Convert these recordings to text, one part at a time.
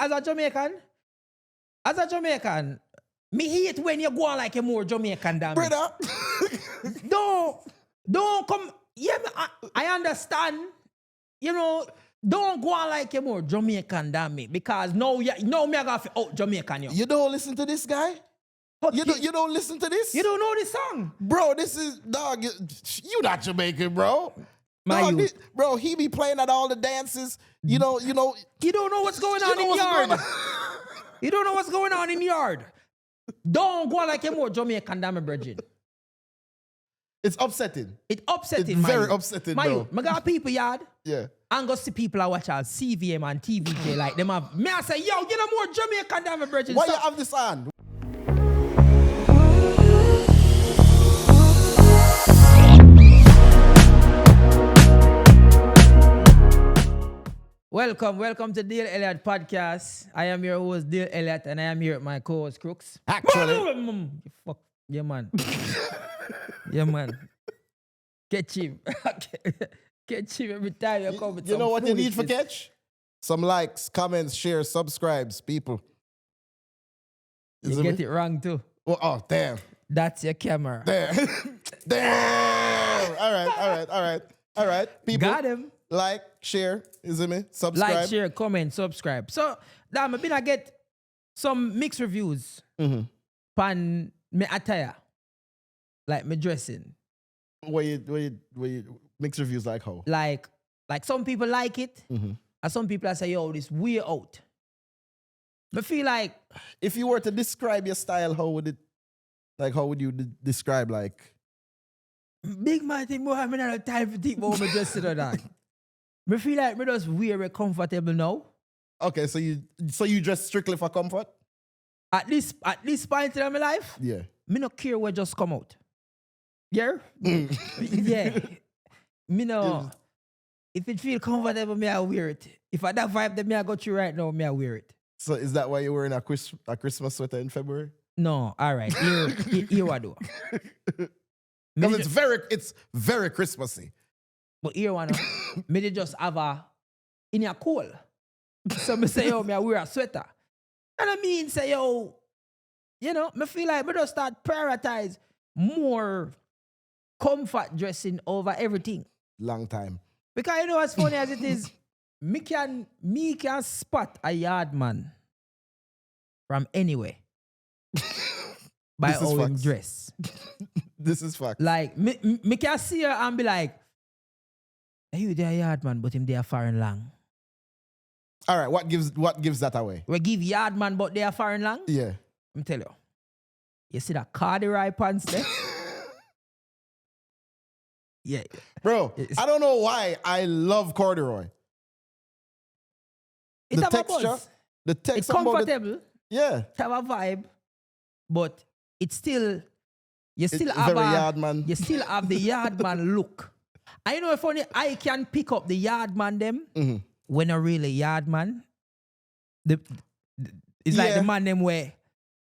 as a Jamaican, me hate when you go on like you're more Jamaican than me. Brother. Don't come. Yeah, I understand. You know, don't go on like you're more Jamaican than me because no, me I got to out Jamaican you. You don't listen to this guy? You don't listen to this? You don't know this song, bro. This is dog. You not Jamaican, bro. Bro, he be playing at all the dances. You don't know what's going on in yard. You don't know what's going on in yard. Don't go like you're more Jamaican than me, Bridget. It's upsetting. It's upsetting. It's very upsetting, bro. I got people yard. Yeah. And go see people I watch out CVM and TVJ like them have. Me I say, yo, you know more Jamaican than me, Bridget. Why you have this on? Welcome to Dale Elliott podcast. I am your host, Dale Elliott, and I am here with my co-host, Crooks. Actually. Fuck. Yeah, man. Yeah, man. Catch him. Catch him every time you come with You know what you need for catch? Some likes, comments, shares, subscribes, people. You get it wrong, too. Oh, damn. That's your camera. Damn. Damn. All right. People. Got him. Like, share, is it me? Subscribe. Like, share, comment, subscribe. So, damn, I've been to get some mixed reviews pan me attire, like me dressing. Where you mixed reviews like how? Like some people like it, and some people say, yo, this way out. I feel like if you were to describe your style, how would you describe like? Big man think more, I mean, I have time to think more me dressing or that. I feel like me just wear comfortable now. Okay, so you dress strictly for comfort? At this point in my life, yeah. Me no care what just come out. Yeah? Yeah. Me no. If it feel comfortable, me I wear it. If I that vibe that me I got you right now, me I wear it. So is that why you're wearing a Christmas sweater in February? No, all right. Here what do. Because it's very Christmassy. But here one, me just have in a cold. So me say, yo, me I wear a sweater. And I mean, say, yo, you know, me feel like me just start prioritize more comfort dressing over everything. Long time. Because you know as funny as it is, me can spot a yard man from anywhere by how him dress. This is fact. Like me can see her and be like, hey, you there yard man, but him there foreign lang. All right, what gives that away? We give yard man, but they are foreign lang? Yeah. I'm tell you. You see that corduroy pants there? Yeah. Bro, I don't know why I love corduroy. It's the a texture, buzz. the texture. It's comfortable. Yeah. It have a vibe, but it's still You still have the yard man look. I know if only I can pick up the yard man them when a really yard man. It's like the man them where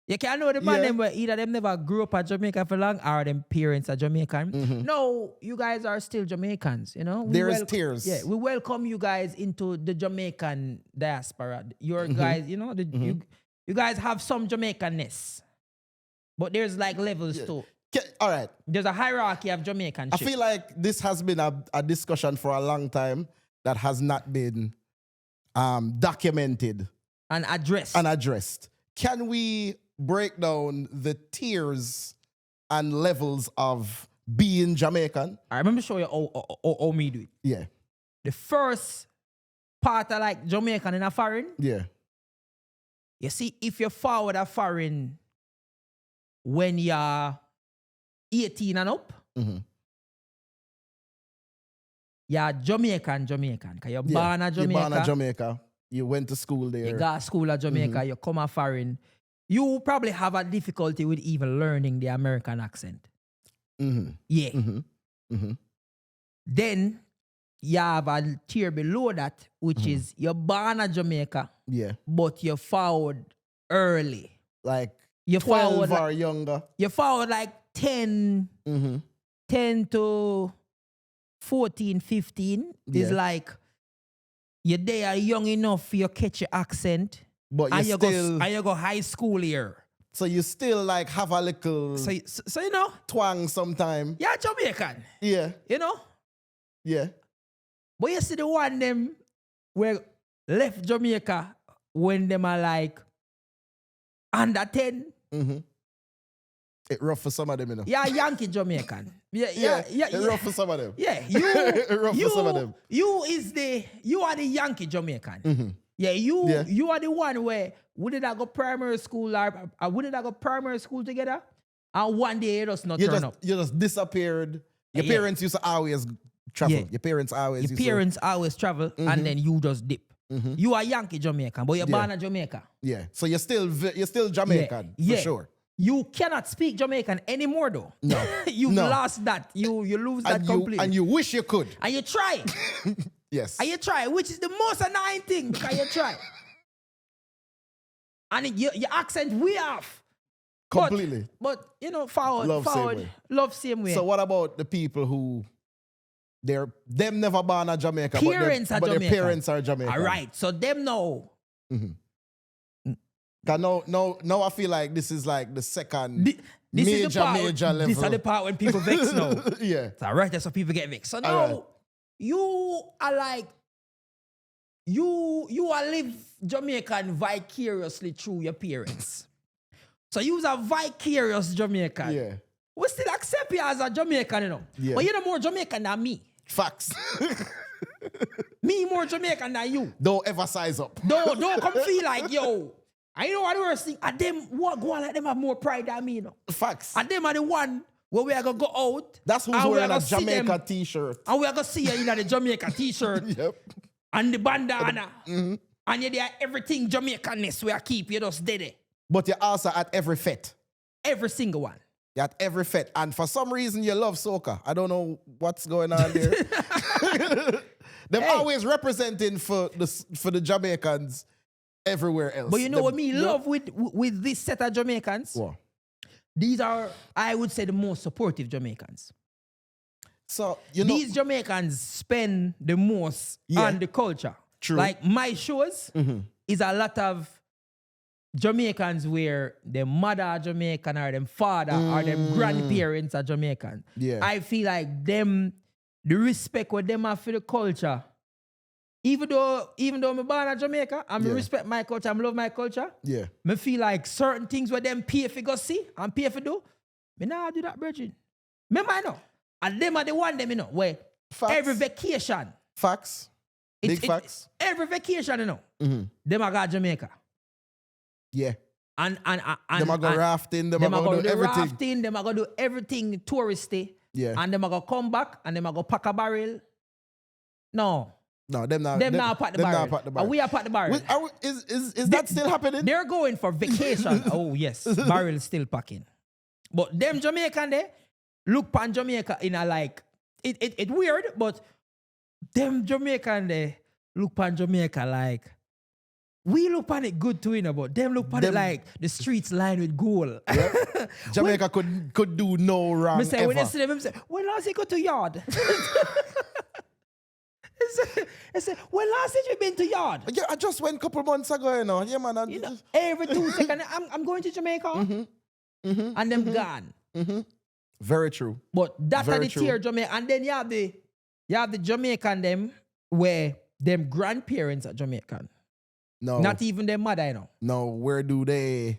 you can know the man them where either them never grew up at Jamaica for long or them parents are Jamaican. No, you guys are still Jamaicans, you know. There is tears. Yeah, we welcome you guys into the Jamaican diaspora. Your guys, you know, you guys have some Jamaicanness. But there's like levels too. All right. There's a hierarchy of Jamaican I shit. feel like this has been a discussion for a long time that has not been documented and addressed. Can we break down the tiers and levels of being Jamaican? I remember show you how me do it. Yeah. The first part of like Jamaican in a foreign. Yeah. You see, if you forward a foreign when you're 18 and up, you're Jamaican, because you're born at Jamaica. You're born at Jamaica. You went to school there. You got to school at Jamaica, you come a foreign. You probably have a difficulty with even learning the American accent. Yeah. Then you have a tier below that, which is you're born at Jamaica, but you're forward early. Like you're 12 forward or younger. You're forward like 10 to 14, 15. It's like you're there young enough, you catch your accent. But and you you still... go and you go high school here. So you still like have a little... So you know. twang sometime. Yeah, Jamaican. Yeah. You know? Yeah. But you see the one them where left Jamaica when them are like under 10. Mm-hmm. It rough for some of them, you know. Yeah, Yankee Jamaican. Yeah. It rough for some of them. Yeah, It rough for some of them. You are the Yankee Jamaican. Mm-hmm. Yeah, you are the one where we did I go primary school or we did I go primary school together, and one day you just not turn up. You just disappeared. Your parents used to always travel. Yeah. Your parents always travel, and then you just dip. Mm-hmm. You are Yankee Jamaican, but you're born in Jamaica. Yeah, so you're still Jamaican for sure. You cannot speak Jamaican anymore, though. No, you've lost that. You lose that completely. And you wish you could. And you try. Yes. And you try, which is the most annoying thing. Because you try. And your accent way off. Completely. But you know, forward. Love same way. So what about the people who them never born in Jamaica, but their parents are Jamaican? All right. So them know. Mm-hmm. Now I feel like this is like the second major level. This is the part when people vex now. Yeah. It's all right, that's why people get vexed. So now you are like, you are live Jamaican vicariously through your parents. So you a vicarious Jamaican. Yeah. We still accept you as a Jamaican, you know. Yeah. But you're no more Jamaican than me. Facts. Me more Jamaican than you. Don't ever size up. Don't come feel like, yo. I know what the worst thing. And them what go on like them have more pride than me, you know. Facts. And them are the one where we are gonna go out. That's who's wearing a Jamaica t-shirt. And we are gonna see you in the Jamaica t-shirt. Yep. And the bandana. Mm-hmm. And you're there everything Jamaicanness we are keep you just dead. But you're also at every fete. Every single one. You're at every fete. And for some reason you love soca. I don't know what's going on there. They're always representing for the Jamaicans everywhere else. But you know what me love with this set of Jamaicans? What? These are, I would say, the most supportive Jamaicans. So, you know, these Jamaicans spend the most on the culture. True. Like my shows is a lot of Jamaicans where their mother are Jamaican or them father or them grandparents are Jamaican. Yeah. I feel like them, the respect what them have for the culture, even though I'm born in Jamaica and I respect my culture, I love my culture, I feel like certain things where them pay for go see and pay for do, me nah do that, brethren. Me might know. And them are the one them, you know, where every vacation. Facts. Big facts. Every vacation, you know, them are got Jamaica. Yeah. And them are go rafting, them are go do everything. Rafting, them are go do everything touristy. Yeah. And them are go come back and them are go pack a barrel. No, them now pack the barrel. And we are pack the barrel. Is that still happening? They're going for vacation. Oh yes, barrel still packing. But them Jamaican there look pan Jamaica in a like it weird, but them Jamaican there look pan Jamaica like we look pan it good too, you know, but them look pan it like the streets lined with gold. Yep. Jamaica could do no wrong. Me say, ever. When they see them, I say, when last you go to yard? I say, when last did you been to yard? Yeah, I just went a couple months ago, you know. Yeah, man. You know, every 2 seconds, I'm going to Jamaica. And them gone. Very true. But that's the tier Jamaica. And then you have the Jamaican them where them grandparents are Jamaican. No. Not even their mother, you know. No, where do they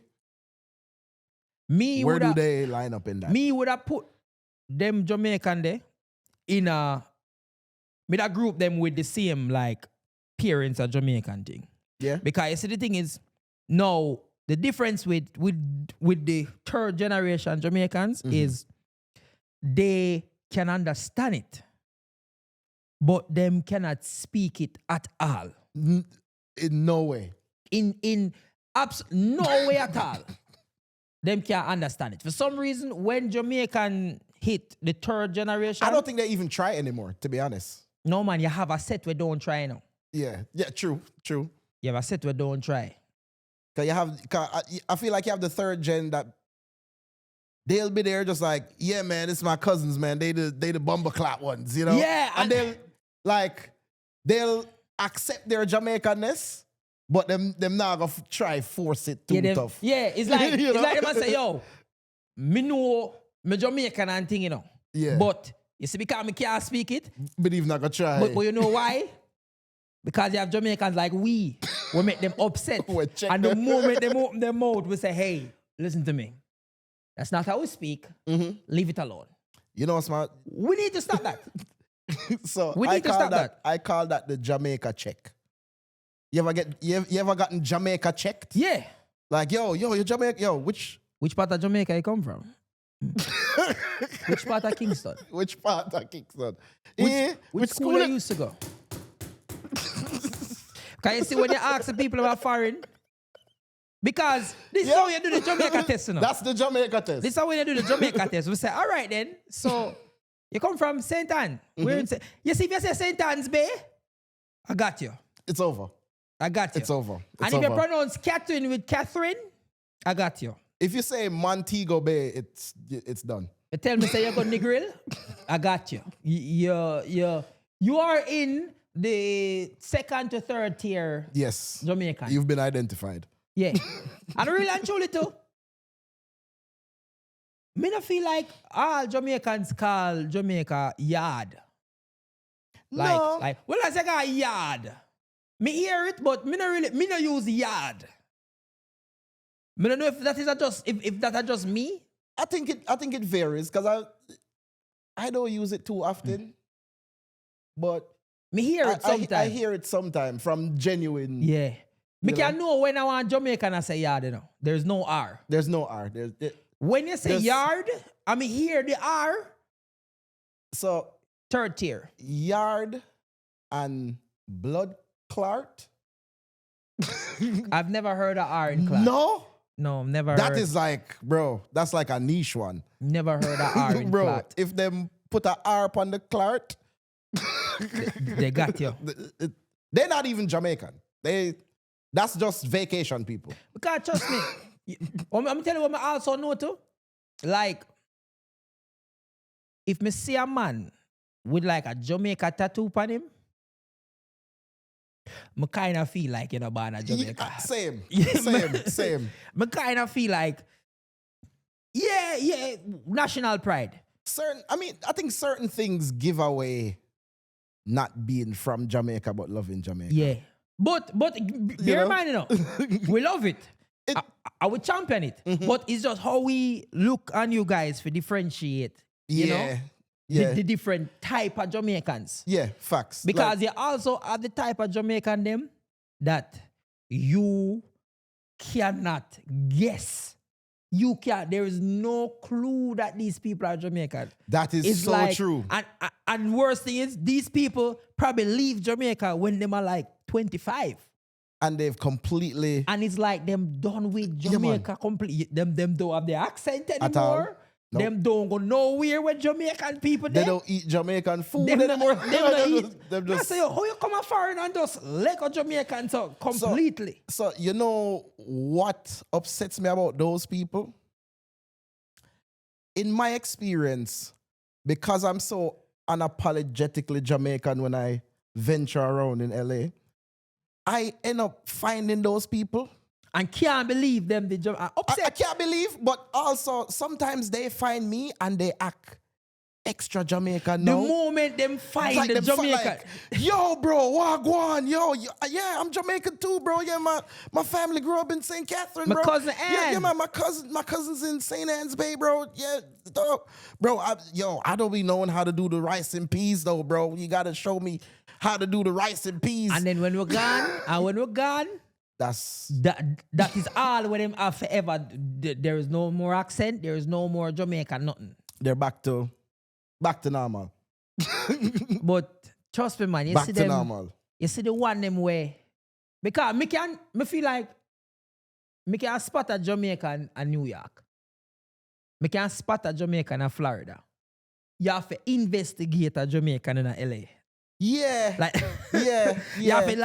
line up in that? Me would have put them Jamaican there in a group them with the same like parents are Jamaican thing. Yeah. Because you see the thing is, no, the difference with the third generation Jamaicans is they can understand it, but them cannot speak it at all. In no way. In no way at all. Them can't understand it. For some reason, when Jamaican hit the third generation, I don't think they even try anymore, to be honest. No, man, you have a set where don't try now. Yeah, true. You have a set where don't try. I feel like you have the third gen that they'll be there just like, yeah, man, it's my cousins, man. They the bumbleclap ones, you know? Yeah. And they'll accept their Jamaicanness, But them not gonna try force it too tough. Yeah, it's like You it's know? like them say, yo, me know me Jamaican and thing, you know. Yeah. But you see, because I can't speak it, But even not gonna try. but you know why? Because you have Jamaicans like we make them upset. We check And the them. moment they open their mouth, we say, hey, listen to me. That's not how we speak. Leave it alone. You know, smart. We need to stop that. So We need to stop that. I call that the Jamaica check. You ever gotten Jamaica checked? Yeah. Like, yo, you Jamaica, yo, which part of Jamaica you come from? Which part of Kingston? which part of Kingston? Which school you used to go? Can you see when you ask the people about foreign? Because this is how you do the Jamaica test, you know. That's the Jamaica test. This is how you do the Jamaica test. We say, all right then, so you come from St. Anne. We're in you see, if you say St. Anne's Bay, I got you. It's over. I got you. It's over. And if you pronounce Catherine with Catherine, I got you. If you say Montego Bay, it's done. You tell me say you go Negril, I got you. You are in the second to third tier. Yes. Jamaican. You've been identified. Yeah. And really and truly too. Me not feel like all Jamaicans call Jamaica yard. No. Like when I say a yard, me hear it, but me not use yard. Me don't know if that is just me. I think it varies because I don't use it too often. But Me hear it sometimes. I hear it sometimes from genuine. Yeah. Me can know when I want Jamaican I say yard, you know. There's no R. There's no R. When you say yard, I mean hear the R. So Third tier. yard and blood clot. I've never heard of R in class. No, never that heard. is like, bro. That's like a niche one, Never heard of R in bro. clot. If them put a R upon the clot, They got you. they're not even Jamaican. That's just vacation people. Because trust me, I'm telling you what I also know too. Like, if me see a man with like a Jamaica tattoo upon him, I kind of feel like, you know, born a Jamaica. Same. I kind of feel like, yeah, national pride. I think certain things give away not being from Jamaica but loving Jamaica. Yeah. But bear in mind, you know, we love it. I would champion it. But it's just how we look on you guys for differentiate, you know? The different type of Jamaicans. Yeah, facts. Because you also are the type of Jamaican them that you cannot guess. There is no clue that these people are Jamaican. That is it's so like, true. And worst thing is, these people probably leave Jamaica when they are like 25. And they've completely... And it's like them done with Jamaica completely. Them don't have the accent anymore. Nope. Them don't go nowhere with Jamaican people. They don't eat Jamaican food them anymore. Them just, I say, how you come a foreign and just let a Jamaican talk completely? So you know what upsets me about those people? In my experience, because I'm so unapologetically Jamaican when I venture around in LA, I end up finding those people. And can't believe them. I can't believe, but also sometimes they find me and they act extra Jamaican now. The moment them find like the Jamaican. Like, yo, bro, wagwan, yeah, I'm Jamaican too, bro. Yeah, my family grew up in St. Catherine, bro. My cousin Ann. Yeah, man, my cousin's in St. Anne's Bay, bro. Yeah, bro, I don't be knowing how to do the rice and peas though, bro. You gotta show me how to do the rice and peas. And then when we're gone, that is all when them have forever. There is no more accent. There is no more Jamaican, nothing. They're back to normal. But trust me, man. Back to normal. You see the one them way. Because me feel like me can spot a Jamaican in New York. Me can spot a Jamaican in Florida. You have to investigate a Jamaican in LA. Yeah. Like, yeah. You have to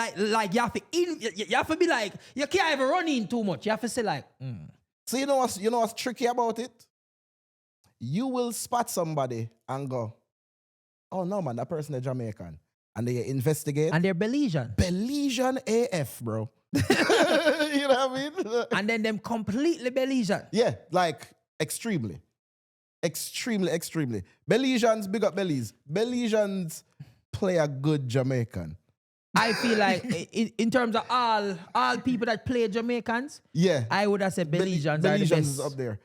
you have to be like, you can't even run in too much. You have to say like, So you know what's tricky about it? You will spot somebody and go, oh no man, that person is Jamaican. And they investigate. And they're Belizean. Belizean AF, bro. You know what I mean? And then them completely Belizean. Yeah, like extremely. Extremely. Belizeans, big up Belize. Belizeans play a good Jamaican. I feel like in terms of all people that play Jamaicans, Yeah. I would have said Belizeans are the Belizeans best. is up there.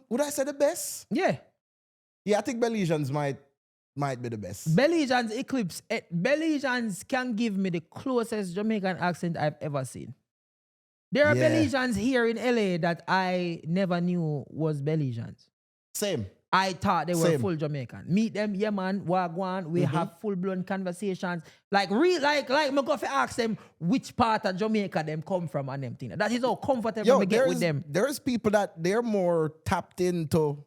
Would I say the best? Yeah. Yeah, I think Belizeans might be the best. Belizeans eclipse. Belizeans can give me the closest Jamaican accent I've ever seen. There are Belizeans here in LA that I never knew was Belizeans. Same. I thought they were full Jamaican. Meet them, yeah man, wagwan. We have full-blown conversations. Like me go to ask them which part of Jamaica them come from and them thing. That is how comfortable we get with them. There's people that they're more tapped into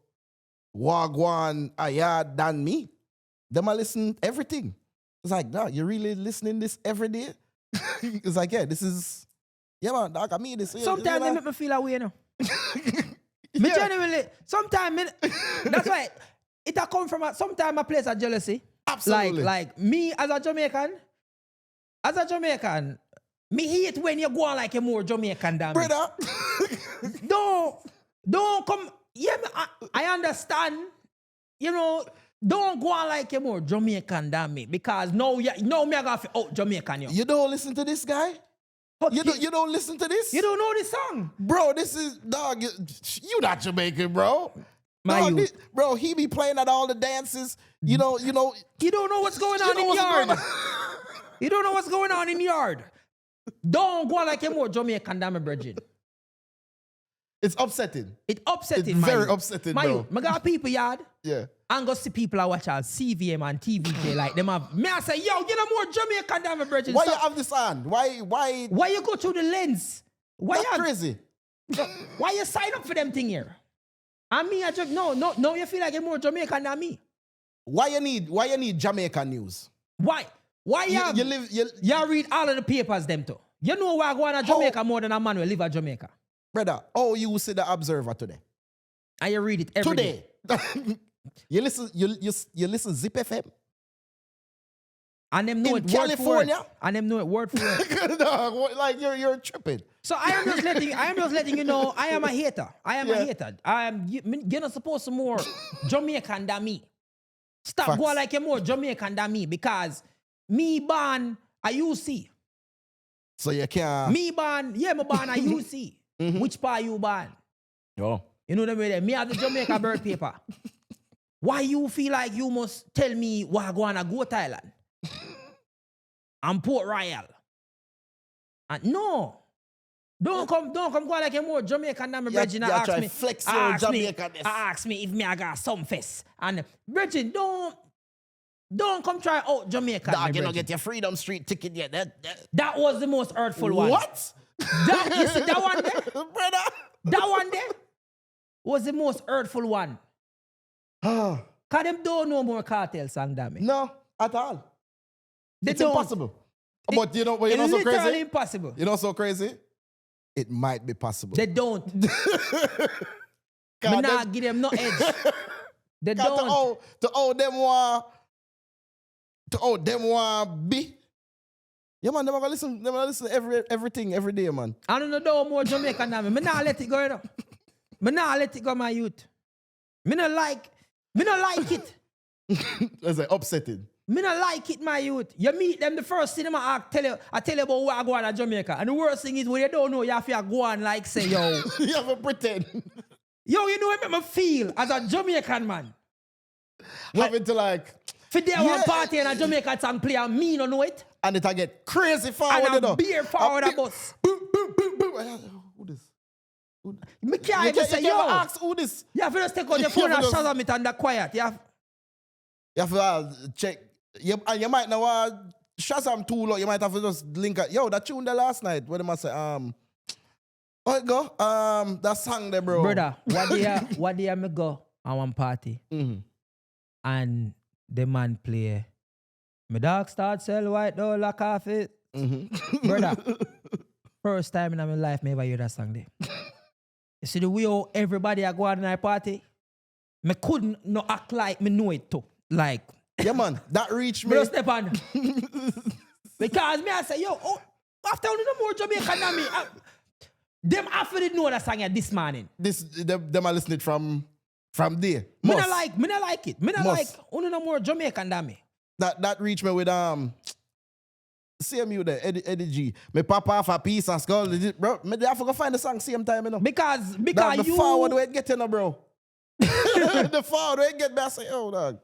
wagwan ayad than me. Them I listen everything. It's like, no, you really listening this every day? It's like, yeah, this is, yeah man, dog, I mean this. Sometimes they make me feel that way, you know. Me genuinely, sometimes, that's why it a come from, sometimes a place of jealousy. Absolutely. Like me as a Jamaican, me hate when you go on like you're more Jamaican than me. Brother. Don't come, yeah, I understand, you know, don't go on like you're more Jamaican than me because now me I got to out Jamaican. You don't listen to this guy? You don't listen to this? You don't know this song? Bro, this is, dog, you not Jamaican, bro. Dog, bro, he be playing at all the dances. You don't know what's going on in yard. You don't know what's going on in yard. Don't go like you're more Jamaican than me, Bridget. It's upsetting. It's upsetting, It's very upsetting, bro. I got people yard. Yeah. And go see people I watch on CVM and TVJ like them have. Me I say, yo, you know more Jamaican than me, Bridget. Why you have this on? Why you go through the lens? Why that's crazy. Why you sign up for them thing here? And me, I just no, you feel like you're more Jamaican than me. Why you need Jamaican news? Why you read all of the papers them too. You know why I go to Jamaica more than a man who live in Jamaica. Brother, you see the Observer today. And you read it every day. You listen Zip FM. And them know in it California. word for word. And them know it word for word. No, like you're tripping. So I am just letting you know I am a hater. I am a hater. You're not supposed to more Jamaican than me. Stop going like you're more Jamaican than me because me born a UC. So you can't. Me born a UC. Which part you born? Oh. You know what I mean? Me have the Jamaica birth paper. Why you feel like you must tell me why I go Thailand? I'm Port Royal. And no. Don't come go like you're more Jamaican than me, Bridget. Ask me if me I got some fest. And Bridget, don't come try out Jamaica. Dog, you don't get your Freedom Street ticket yet. That was the most hurtful one. What? You see that one there? Brother. That one there was the most hurtful one. Because them don't know more cartel song than me. No, at all. It's don't. Impossible. But you know so crazy? It's literally impossible. You know so crazy? It might be possible. They don't. Me not give them no edge. They don't. To all them want be. Yeah, man, them gonna listen everything every day, man. I don't know more Jamaican than me. Me not let it go, you know. Me not let it go, my youth. Me not like it. That's like upsetting. Me not like it, my youth. You meet them the first thing I tell you about where I go on to Jamaica. And the worst thing is when you don't know, you have to go on like say, yo. You have to pretend. Yo, you know what make me feel as a Jamaican man? Having to like... For there one party and a Jamaican song play and me no know it. And it get crazy forward. And a beer forward a bus. Boom, boom, boom, boom. Who this? Me can't even say, yo. Ask who this. You have to just take out your phone and shazam it and that quiet. You have to check. And you might know Shazam too long. You might have to just link it. Yo, that tune there last night. What am I say? Oh, it go. That song there, bro. Brother, what day me go on one party? And the man play. My dog start sell white dough like coffee. Brother, first time in my life me ever hear that song there. You see the way how everybody go out in a party? Me couldn't not act like me know it too. Like, yeah, man, that reached me. Bro, step on. Because me, I say, yo, After only no more Jamaican than me. Them after they know that song here this morning. Them are listening from there. Me not like it. Me not Must. like only no more Jamaican than me. That reached me with CMU there, Eddie G. Me pop off a piece and skull. Bro, me have to go find the song same time, you know. Because the you forward way it get, you know, bro. The forward way it get, I say, oh, dog.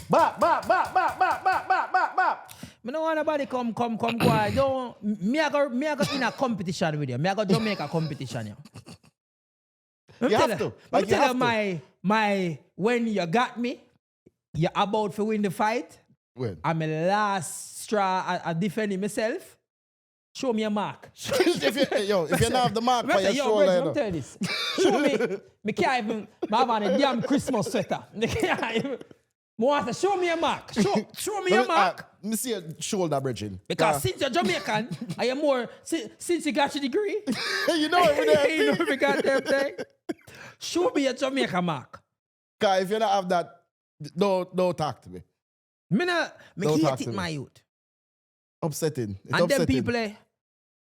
Bop. Me don't want nobody come quiet. Don't me I go in a competition with you. Me I go Jamaica competition, you. You have to. Let me tell you my when you got me, you're about to win the fight. When? I'm a last straw at defending myself. Show me a mark. if you not have the mark for your shoulder. Let me tell you this. Show me can't even have on a damn Christmas sweater. Show me a mark. Show me a mark. Let me see your shoulder, bridging. Because since you're Jamaican, I am more since you got your degree. You know every day. You know every goddamn thing. Show me a Jamaica mark. Because if you don't have that, don't talk to me. Me hate it, my youth. Upsetting. It's and upsetting. them people,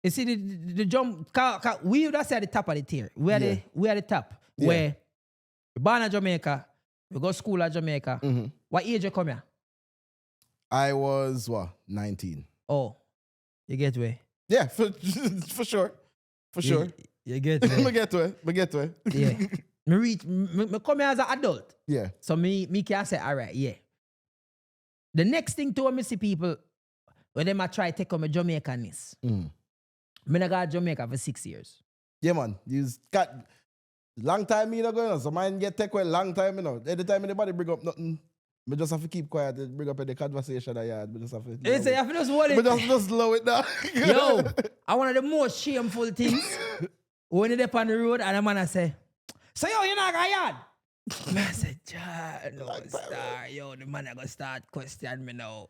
you see the jump. We that's at the top of the tier. We are the top. Yeah. Where we born in Jamaica, we go to school at Jamaica. Mm-hmm. What age you come here? I was 19. Oh, you get where? Yeah, for sure. For sure. You get where? Me get to it. Yeah. Me come here as an adult. Yeah. So me can say, all right, yeah. The next thing to me see people, when they might try to take on my Jamaicanness, me I got Jamaica for 6 years. Yeah, man. You got long time me not going on. So mine get take away long time, you know. Anytime anybody bring up nothing, me just have to keep quiet and bring up the conversation I had. Me just have to. You say you have to just hold it. Just slow it down. Yo, one of the most shameful things when you're on the road and a man I say, so yo, you're not got yard. I said, no, star, yo, the man I gonna start questioning me now.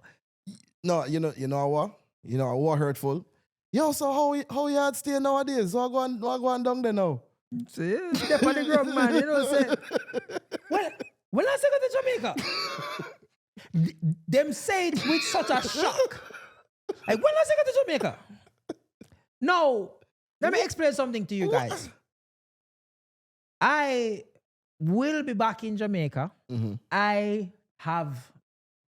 No, you know what? You know what hurtful? Yo, so how you stay nowadays? So I go on down there now. See, step on the ground, man. You know what I'm saying? Well, when I say go to Jamaica, them say it with such a shock. Like, when I say go to Jamaica? No, let me explain something to you guys. I will be back in Jamaica. Mm-hmm. I have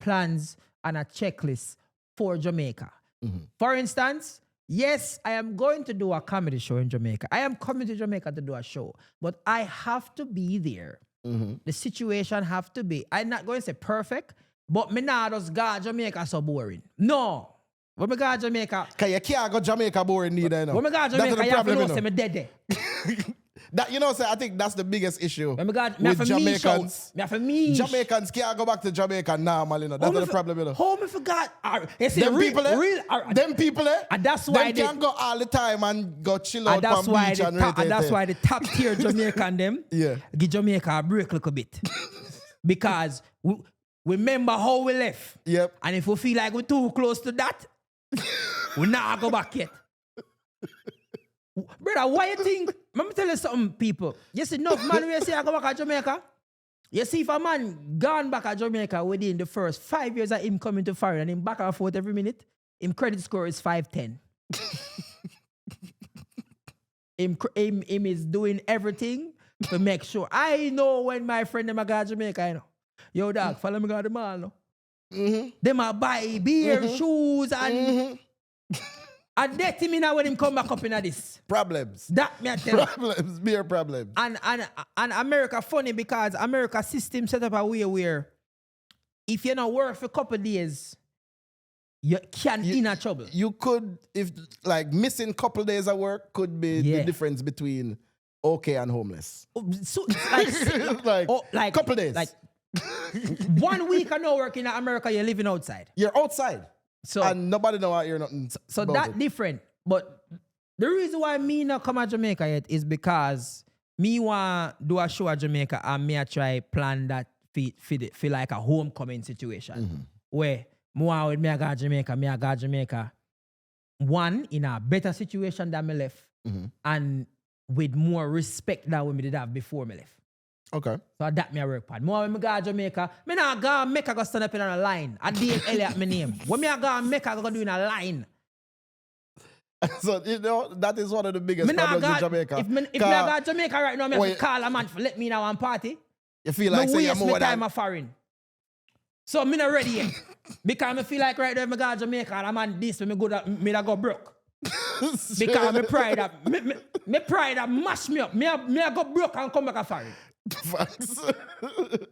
plans and a checklist for Jamaica. Mm-hmm. For instance, yes, I am going to do a comedy show in Jamaica. I am coming to Jamaica to do a show, but I have to be there. Mm-hmm. The situation have to be, I'm not going to say perfect, but me not just go Jamaica so boring. No. When me go Jamaica... Because you can't go Jamaica boring neither, you know. When me go Jamaica, you have to know say me dead there. That, you know, so I think that's the biggest issue when me go, with Jamaicans. Jamaicans can't go back to Jamaica normal, you know. That's the problem, you know. How me forgot? Them people, and that's why they can't go all the time and go chill out on beach and that's why the top tier Jamaican them give Jamaica a break a little bit. Because we remember how we left. Yep. And if we feel like we're too close to that, we not go back yet. Brother, why you think? Let me tell you something, people. You see enough man we say I go back to Jamaica. You see if a man gone back to Jamaica within the first 5 years of him coming to foreign and him back and forth every minute, him credit score is 510. him is doing everything to make sure. I know when my friend them go to Jamaica, you know. Yo, dog, follow me go to the mall, no? Mm-hmm. Them a buy beer, shoes, and and that him now when him come back up in this. Problems. That me I tell you. Problems, beer problems. And America funny because America system set up a way where if you not work for a couple of days, you can in a trouble. You could, if like missing couple days of work could be the difference between okay and homeless. So like couple days. Like 1 week of no work in America, you're living outside. You're outside. So and nobody know out here nothing. So that different. But the reason why me not come to Jamaica yet is because me want do a show at Jamaica and me I try plan that feel like a homecoming situation. Where more with me I got Jamaica. One, in a better situation than me left. And with more respect than we did have before me left. Okay. So that me a work part. More when me go to Jamaica, me not go Jamaica go stand up in a line. I Dale Elliott my name. When me go Jamaica, I go do in a line. So, you know, that is one of the biggest Me nah problems in got, Jamaica. if me got Jamaica right now, me have to call a man for let me in one party. You feel like say you're waste more my time than... a foreign. So me not ready yet. Because I feel like right now if I got Jamaica and a man this, me da go broke. Because me pride that me pride that mash me up. Me a go broke and come back a foreign. Facts.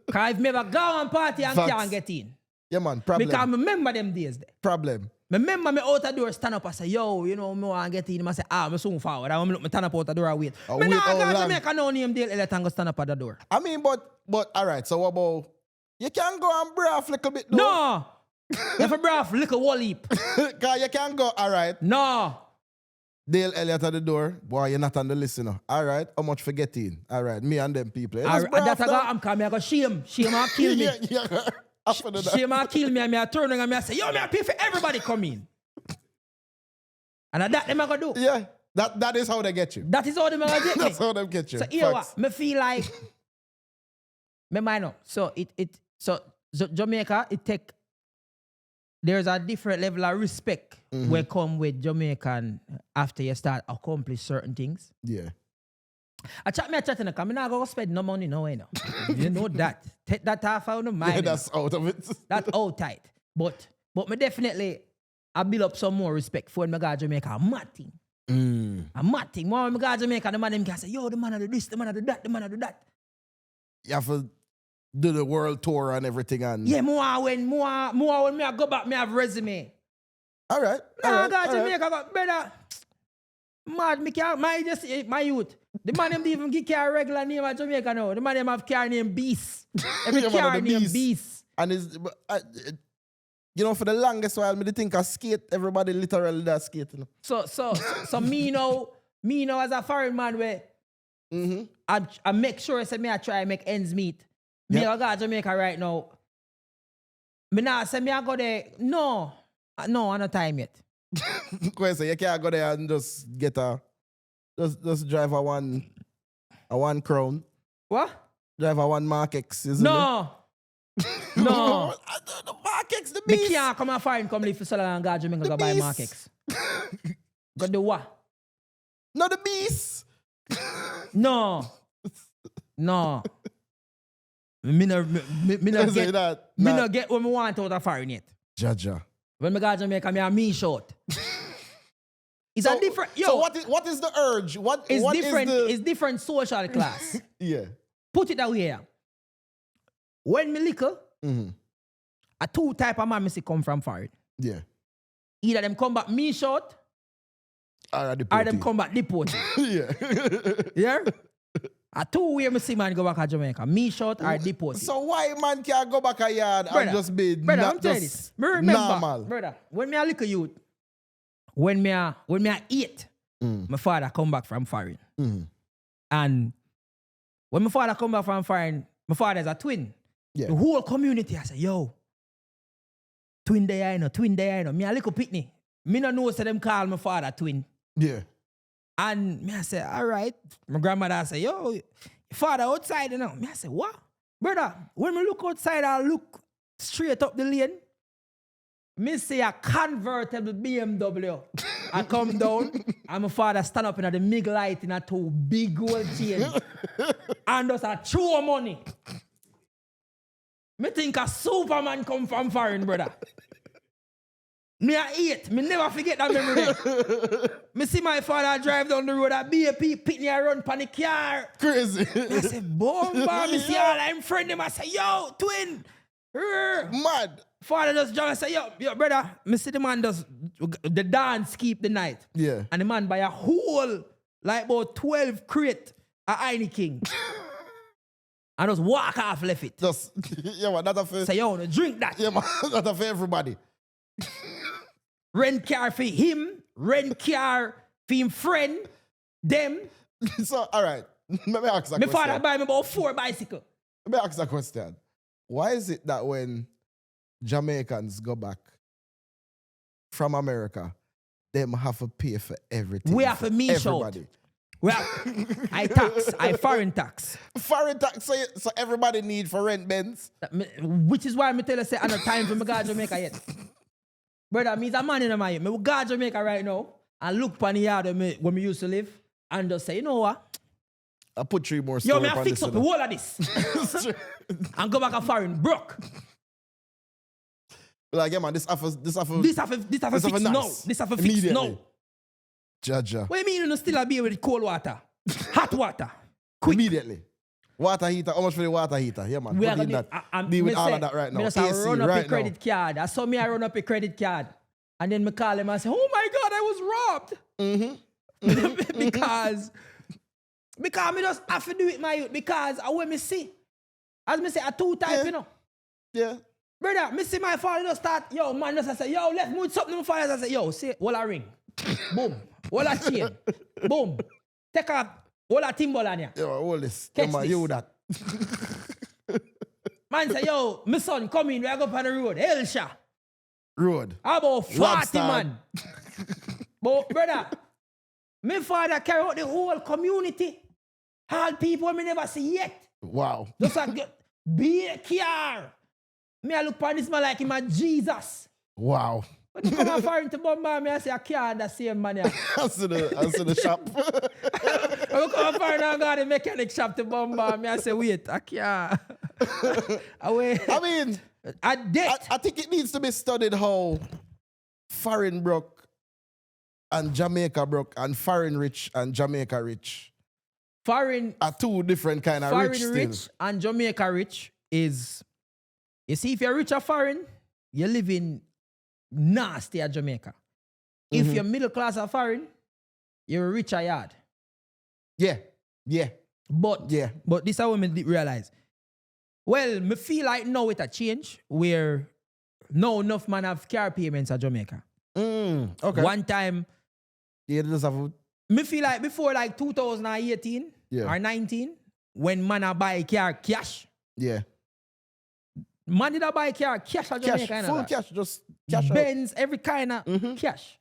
Because if me ever go on party and can't get in. Yeah, man, problem. Because I remember them days there. Problem. I remember me out the door stand up and say, yo, you know, me want to get in. I say, I'm soon forward. I want to stand up out the door and wait. Me nah got Jamaica no name Dale Elliott and go stand up at the door. I mean, but all right, so what about... You can go and braff a little bit, though. No! You have to braff little wall heap. Because you can go, all right. No! Dale Elliott at the door. Boy, you're not on the list, you know. All right, how much for getting? All right, me and them people. That's I'm coming. I go shame. Shame and kill me. yeah. Shame and kill me. And I turn around and I say, yo, me I pay for everybody come in. And that them I go do. Yeah, that is how they get you. That is how them I get me. That's how they get you. So here what? Me feel like... me mind know. So Jamaica, it take... There's a different level of respect when come with Jamaican after you start accomplish certain things. Yeah. I chat in the car. I'm not going to spend no money no way now. You know that. Take that half out of mind. Yeah, that's out of it. That's out tight. But me definitely, I build up some more respect for when I go to Jamaica. A mad thing. A mad thing. When I go to Jamaica, the man them can say, yo, the man do this, the man do that, the man do that. You have to do the world tour and everything. And yeah, more when me I go back, me have resume. All right. I go to Jamaica, I got better. Mad, my youth. The man them even give a regular name at Jamaica now. The man them have car name Beast. Every car name Beast. And it's, you know, for the longest while, me think I skate. Everybody literally does skate. You know? So me now as a foreign man where I make sure I try to make ends meet. Me I go to Jamaica right now. Me not say me I go there. No, I no time yet. So you can't go there and just get just drive a one crown. What? Drive a one Mark X, isn't no. it? No. The Mark X, the beast. Me can't come and foreign come live for so long and go to Jamaica go buy Mark X. Go do what? No, the beast. No. Me no get what me want out of foreign yet. Jaja. When me go to Jamaica, me short. It's a different. Yo, so what is the urge? It's different social class. Yeah. Put it that way. When me little, a two type of man me see come from foreign. Yeah. Either them come back me short, or them come back deported. Yeah. Yeah. A two-way me see man go back to Jamaica. Me short or deported. So why man can't go back a yard and just be I'm telling you this. Me remember, normal? Brother, when me a little youth, when me a 8, my father come back from foreign. And when my father come back from foreign, my father is a twin. Yeah. The whole community, I say, yo, twin there, you know. Me a little pitney. Me no know say them call my father twin. Yeah. And me I say, all right. My grandmother say, yo, your father outside, you know. Me I say, what? Brother, when me look outside, I look straight up the lane. Me see a convertible BMW. I come down, and my father stand up in the mig light in a 2 big gold chain. And just a throw money. Me think a Superman come from foreign, brother. Me a 8. Me never forget that memory. Me see my father drive down the road at BAP, Pitney a run pan the car. Crazy. I say, bomba. Me see all I'm friend them. I say, yo, twin. Mad. Father just drive and say, yo, brother. Me see the man does the dance keep the night. Yeah. And the man buy a whole, like about 12 crate of Heineken. And just walk off left it. Just, yeah, man, that's a fair. Say, yo, drink that. Yeah, man, that's a fair everybody. Rent car for him, rent car for him friend, them. So, all right. Let me ask that question. My father buy me about 4 bicycles. Let me ask that question. Why is it that when Jamaicans go back from America, them have to pay for everything? We have to me everybody. Short. Well, I foreign tax. Foreign tax, so everybody need for rent, Benz. Which is why I tell you, say, I no time for me go to Jamaica yet. Brother, me's a man in my youth. Me go to Jamaica right now and look upon the yard when we used to live and just say, you know what? I put 3 more Yo, stories me I fix up the whole of this. And go back a foreign broke. Like, yeah, man, this have a This have a fix nice. now. This have a fix now. Jaja. What do you mean you still a beer with cold water? Hot water. Quick. Immediately. Water heater. How much for the water heater? Yeah, man. We Put are in gonna that. Deal with all of that right now. I just AC run up right a credit card. I saw me I run up a credit card. And then me call him and say, oh my God, I was robbed. because me just have to do it, my youth. Because I want me see. As me say, I two type, you know. Yeah. Brother, me see my father just start, yo, man, just say, yo, let's move something. My father just say, yo, see, hold a ring. Boom. Hold a chain. Boom. Take a, hold a timbal on ya. Yo, hold this. Catch Yeah, man, this. you that. Man say, yo, my son, come in, we are go on the road. Elsha. Road. How about 40, Lobster. man? But, brother, my father carry out the whole community. All people me never see yet. Wow. Just like, be a care. Me, I look upon this man like him a Jesus. Wow. But you come and foreign to bombard me, I say, I can't the same man. Yeah. I see the shop. I come and foreign and go to the mechanic shop to bombard me, I say, wait, I can't. I mean, I think it needs to be studied how foreign broke and Jamaica broke and foreign rich and Jamaica rich Foreign are 2 different kind of foreign rich rich still. and Jamaica rich is, you see, if you're rich or foreign, you live in nasty at Jamaica. If you're middle class or foreign, you're rich or yard. Yeah. Yeah. But Yeah. but this is what I realize. Well, me feel like now it a change where no enough man have car payments at Jamaica. Okay. One time, Yeah, it does have me feel like before like 2018 or 19, when man a buy car cash, yeah. man did a buy car cash at Jamaica. Cash, you know full that? cash, just cash out. Benz, every kind of cash.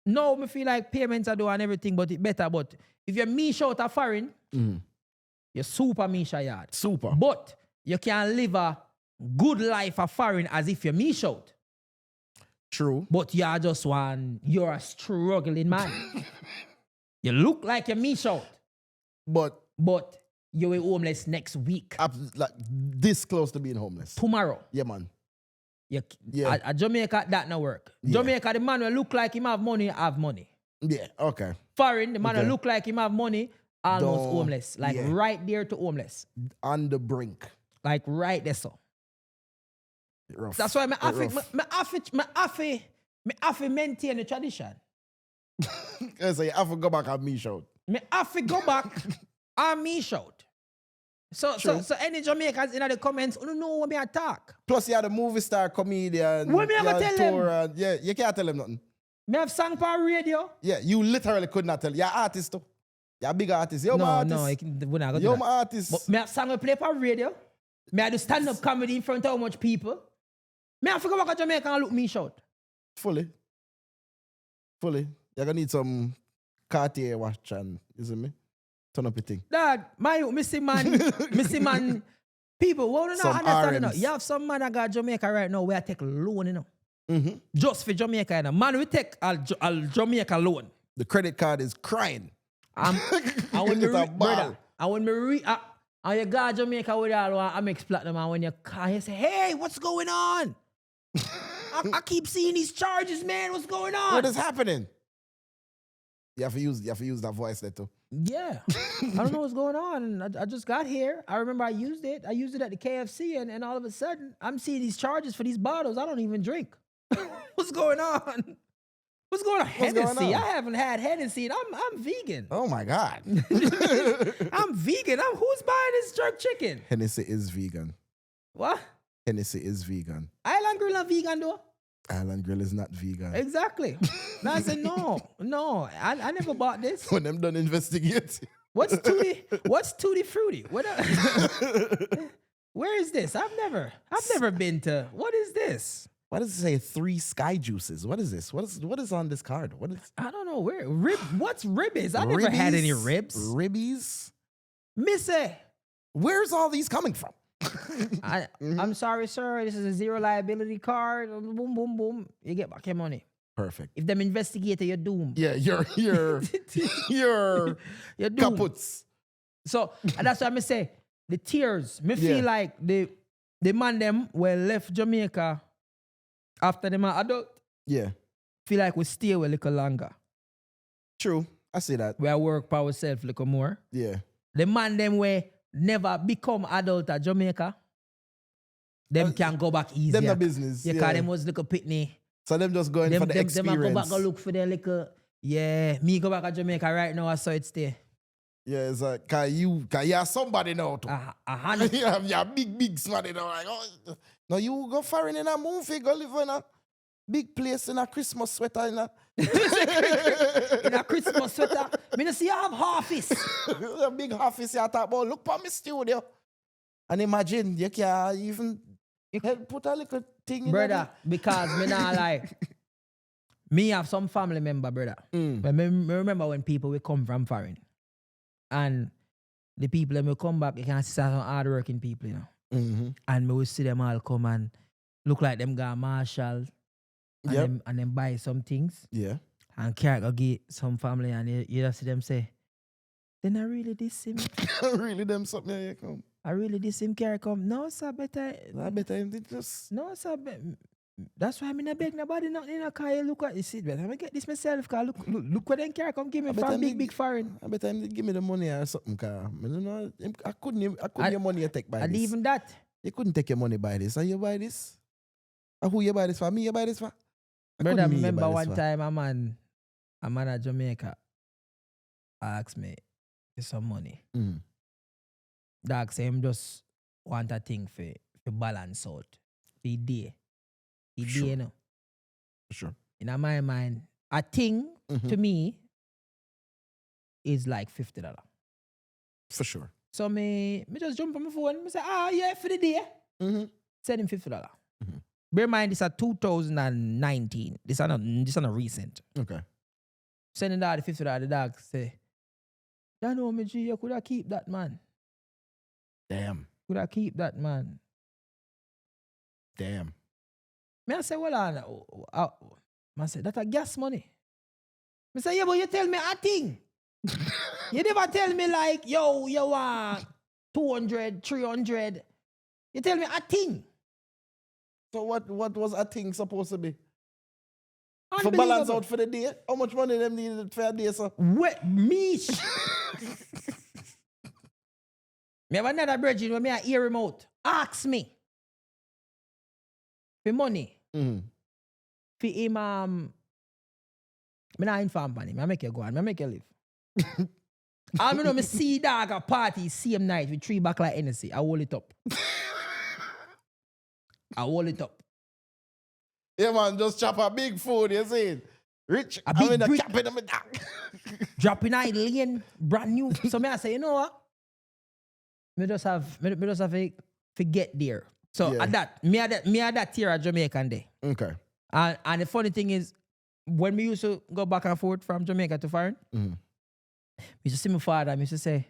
Now me feel like payments are doing everything, but it better. But if you mesh out a foreign, you're super mesh a yard. Super. But you can live a good life a foreign as if you mesh out. True. But you're just you're a struggling man. You look like you mesh out, But you're homeless next week. like this close to being homeless. Tomorrow. Yeah, man. Yeah. At Jamaica, that not work. Yeah. Jamaica, the man will look like him have money. Yeah, okay. Foreign, the man will look like him have money, almost Don't- homeless. Like yeah. right there to homeless. On the brink. Like right there so. Rough. That's why Rough. me have to maintain the tradition. So you have to go back and me shout. Me have to go back and me shout. So any Jamaicans in the comments, don't know what me attack. Plus, you had a movie star comedian. What me you ever had tell tour them? and- yeah, you can't tell them nothing. Me have sang for radio. Yeah, you literally could not tell. You're an artist too. You're a big artist. You're my artist. we're not You're gonna my artist. But me have sang and play for radio. Me have to stand up comedy in front of how much people. Me have to go back to Jamaica and look me shout. Fully. You're gonna need some Cartier watch and, you see me? Turn up your thing. Dad, missy man, people, what do not Some understand, you know? RMs. You have some man that got Jamaica right now where I take loan, you know? Mm-hmm. Just for Jamaica, you know? Man, we take a Jamaica loan. The credit card is crying. And when me It's a brother, ball. and when me and you got Jamaica with all Amex Platinum, and when you call, you say, hey, what's going on? I keep seeing these charges, man. What's going on? What is happening? You have to use that voice there too. Yeah. I don't know what's going on. And I just got here. I remember I used it. I used it at the KFC, and all of a sudden, I'm seeing these charges for these bottles I don't even drink. What's going on? What's going on? Hennessy. on? I haven't had Hennessy. I'm vegan. Oh my God. I'm vegan. Who's buying this jerk chicken? Hennessy is vegan. What? Hennessy is vegan. Island Grill not vegan though. Island Grill is not vegan. Exactly. And I said, no, I never bought this. When them done investigating. What's Tutti Frutti? Where is this? I've never been to. What is this? What does it say? 3 Sky Juices. What is this? What is on this card? What is I don't know where. What's ribbies? I never had any ribs. Ribbies? Missy. Where's all these coming from? I'm sorry, sir. This is a zero liability card. Boom, boom, boom. You get back your money. Perfect. If them investigate, you're doomed. Yeah, you're You're doomed. kaputs. So and that's what I say. The tears. Me Yeah. feel like the man them were left Jamaica after them are adult. Yeah. Feel like we stay a little longer. True. I see that. We work for ourselves a little more. Yeah. The man them were never become adult at Jamaica. Them can go back easier. Them the business. Yeah, Yeah. cause them was little pitney. So them just going for the experience. Them go back and look for their little. Yeah, me go back to Jamaica right now. I saw it stay. Yeah, it's like, cause you are somebody now too. You're big somebody now. Like, oh, no, you go foreign in a movie, go live in a big place in a Christmas sweater in a in a Christmas sweater. Me no see you have office. a big office you talk about. Look for my studio. And imagine you can even put a little thing in brother, because me not like me have some family member, brother. But me remember when people will come from foreign. And the people that will come back, you can see some hard-working people, you know. Mm-hmm. And me will see them all come and look like them got Marshall and, them buy some things. Yeah. And carry go get some family and you just see them say, then I really diss him. Really them something here come. I really diss him carry come. No, sir, better. I better him did just. No, sir, that's why I'm not beg nobody nothing in a car. You look at you see, but I'm gonna get this myself. Cause look what them carry come give me from big foreign. I bet him did give me the money or something. Cause I don't know. I couldn't your money you take by and this. even that. You couldn't take your money by this. And you buy this? And who you buy this for? Me you buy this for? Brother, I remember one time a man at Jamaica asked me for some money. Dog say him just want a thing for balance out. For day. Sure. Day, you know. Sure. In my mind, a thing to me is like $50. For sure. So me just jump on my phone. I say, yeah, for the day. Send him $50. Bear in mind, this is 2019. This is not recent. Okay. Sending that the $50, the dog say, you know me, G, you could have keep that, man. Damn. Could have keep that, man. Damn. Me I say, well, I say, that's a gas money. Me say, yeah, but you tell me a thing. You never tell me like, yo, you want 200, 300. You tell me a thing. So what was a thing supposed to be? For balance out for the day? How much money them needed for a day, sir? Wet meat. Me have another virgin when me a hear him out. Ask me. For money. For him, me not inform on him. I make you go on. I make you live. I know me see dog a party same night with 3 back like Hennessy. I hold it up. I hold it up. Yeah, man, just chop a big food, you see? Rich, a big brick. Chop it on my dog. Dropping out lane, brand new. So me I say, you know what? Me just have to get there. So at that, me at that tier at Jamaican day. Okay. And the funny thing is, when we used to go back and forth from Jamaica to foreign, we used to see my father, I used to say,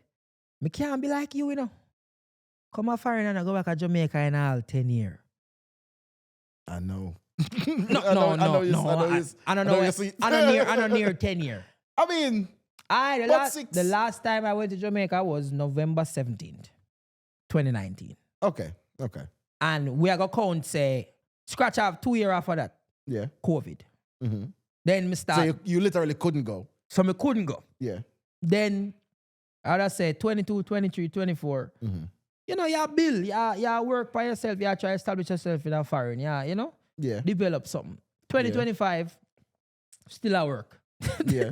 me can't be like you, you know. Come out foreign and I go back to Jamaica in all 10 years. I know. I don't near 10 years. I mean, the last time I went to Jamaica was November 17th, 2019. Okay. And we are going to count, say, scratch off 2 years after that. Yeah. COVID. Then me start. So you literally couldn't go. So me couldn't go. Yeah. Then, I would say 22, 23, 24. You know, you build, you work by yourself, you try to establish yourself in a foreign, you know? Yeah. Develop something. 2025, still at work. Yeah.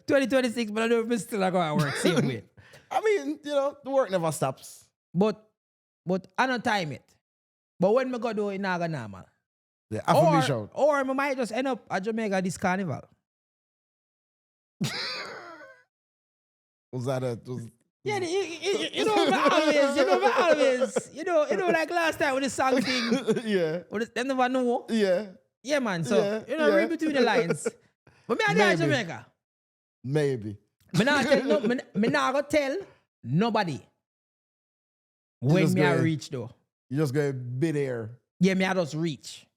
2026, but I don't know if still going to work same way. I mean, you know, the work never stops. But I don't time it. But when I go do it, it's not going normal. Yeah, or I might just end up at Jamaica this carnival. Was that yeah, you know always. You know, like last time with the song thing. Yeah. They never know. Yeah. Yeah, man. So, read between the lines. But me at Jamaica. Maybe. Me not gonna tell nobody when I reach though. You just go be there. Yeah, me I just reach.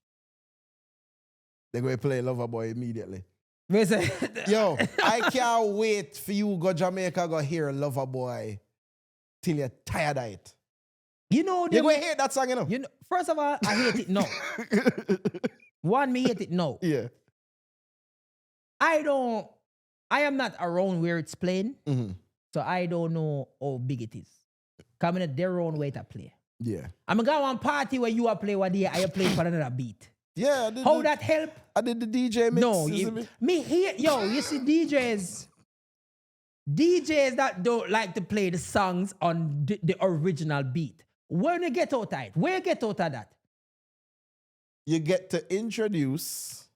They're going to play Loverboy immediately. Me say, Yo, I can't wait for you go Jamaica go hear Loverboy till you're tired of it. you know, You're going to hate that song, you know, first of all, I hate it. No. One, me hate it. No. Yeah. I am not around where it's playing, Mm-hmm. so I don't know how big it is. Coming at their own way to play. Yeah. I'm going to go on party where you are playing one day, I am playing for another beat. Yeah. How that help? I did the DJ mix. No, me here, yo, you see DJs that don't like to play the songs on the original beat. When you get out of it? Where you get out of that? You get to introduce,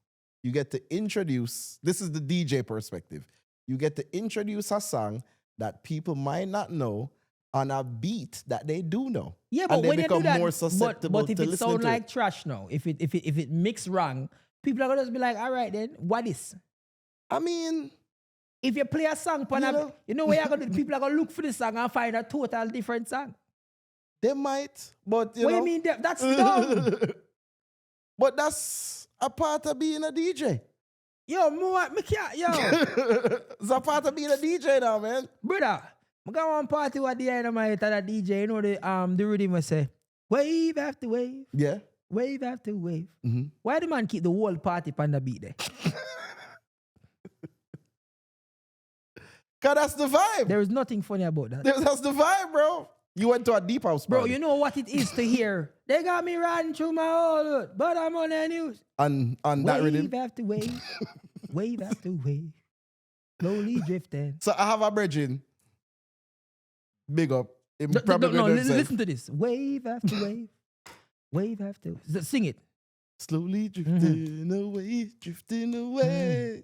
this is the DJ perspective. You get to introduce a song that people might not know on a beat that they do know. Yeah, but and they when you become do that, more susceptible but if to it listening sound to like it. trash now, if it mix wrong, people are gonna just be like, all right then, what is? I mean, If you play a song, you know what you're gonna do? People are gonna look for the song and find a total different song. they might, but What do you mean? That's dumb. But that's a part of being a DJ. Yo, me can't, yo. It's a part of being a DJ now, man. Brother, I go on party with the dynamite and the DJ, you know the rhythm will say, wave after wave, Yeah. wave after wave. Mm-hmm. Why the man keep the whole party on the beat there? Cause that's the vibe. There is nothing funny about that. That's the vibe, bro. You went to a deep house party. Bro, you know what it is to hear? They got me riding through my whole hood, but I'm on the news. on that rhythm. Wave after wave, wave after wave, slowly drifting. So I have a bridging. Big up. Him No, probably no, going to himself, listen to this. Wave after wave, wave after. Sing it. slowly drifting away, drifting away.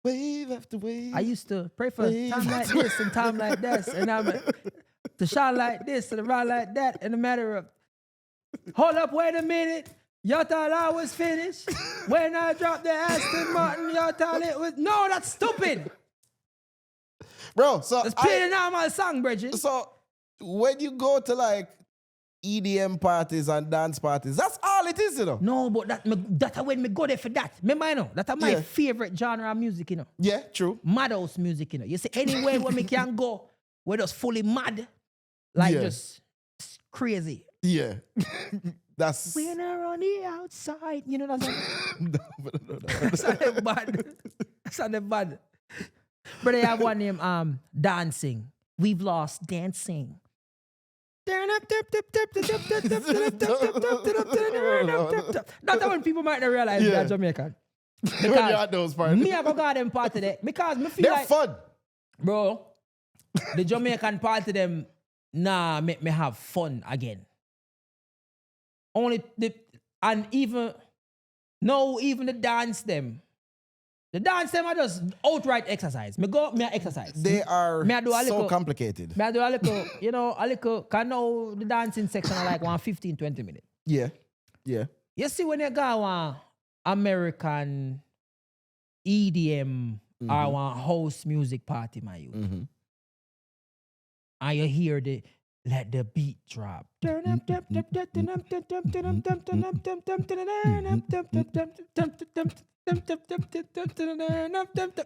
Wave after wave. I used to pray for Wave time like after this and time like this, and I'm to shine like this and around like that in a matter of. Hold up, wait a minute. Y'all thought I was finished when I dropped the Aston Martin. Y'all thought it was no. That's stupid. Bro, so Let's play the normal song, Bridget. so when you go to like EDM parties and dance parties, that's all it is, you know. No, but that when me go there for that. Remember, you know, that's my Yeah. favorite genre of music, you know. Yeah, true. Mad house music, you know. You see, anywhere where me can go, we're just fully mad, like Yeah. just crazy. Yeah. That's When I'm on the outside, you know what I'm saying? no. That's not bad. That's not bad. But they have one name, dancing. We've lost dancing. That's when people might not realize Yeah. they're Jamaican. When you're at those parties. Me, I go them part of that because me feel They're like, fun. bro, the Jamaican part of them, nah, make me have fun again. Only even the dance them. The dance them are just outright exercise. Me exercise. They are Me I do a so little- complicated. Me I do a little, cause now the dancing section are like 15-20 minutes. Yeah. Yeah. You see when you go on American EDM or one house music party, my youth, Mm-hmm. and you hear let the beat drop.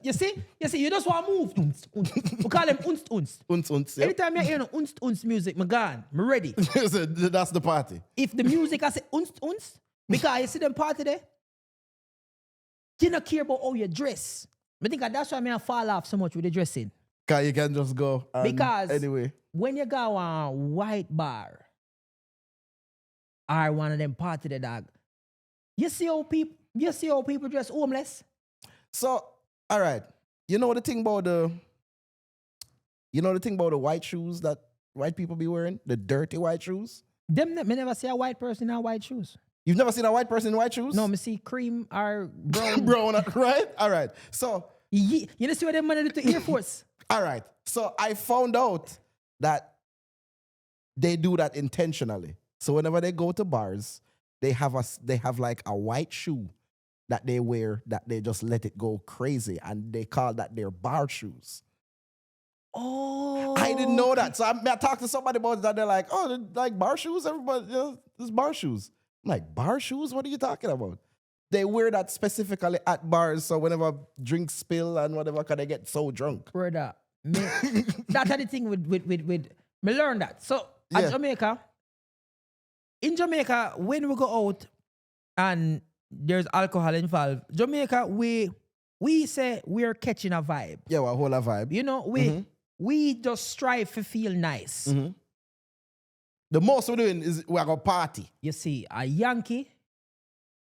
You see, you just want to move. We call them unst. Unst, yep. Anytime you hear no unst music, I'm gone. I'm ready. So that's the party. If the music I say unst, because you see them party there, you don't care about how you dress. I think that's why I fall off so much with the dressing. Cause you can just go and Because anyway. when you go on white bar or one of them party the dog, you see how people dress homeless? So, all right. You know the thing about the white shoes that white people be wearing? The dirty white shoes? Me never see a white person in white shoes. You've never seen a white person in white shoes? No, me see cream or brown. Brown, right? All right. So, You know see what them man do to Air Force? all right. So I found out that they do that intentionally. So whenever they go to bars, they have like a white shoe that they wear that they just let it go crazy, and they call that their bar shoes. Oh. I didn't know that. So I talked to somebody about that. They're like, oh, they're like bar shoes? Everybody, there's bar shoes. I'm like, bar shoes? What are you talking about? they wear that specifically at bars, so whenever drinks spill and whatever, can they get so drunk? Brother, that's the thing with me learn that. So at Jamaica, in Jamaica, when we go out and there's alcohol involved, Jamaica, we say we're catching a vibe. Yeah, well, hold a vibe. You know, we just strive to feel nice. Mm-hmm. The most we're doing is we're going to party. You see, a Yankee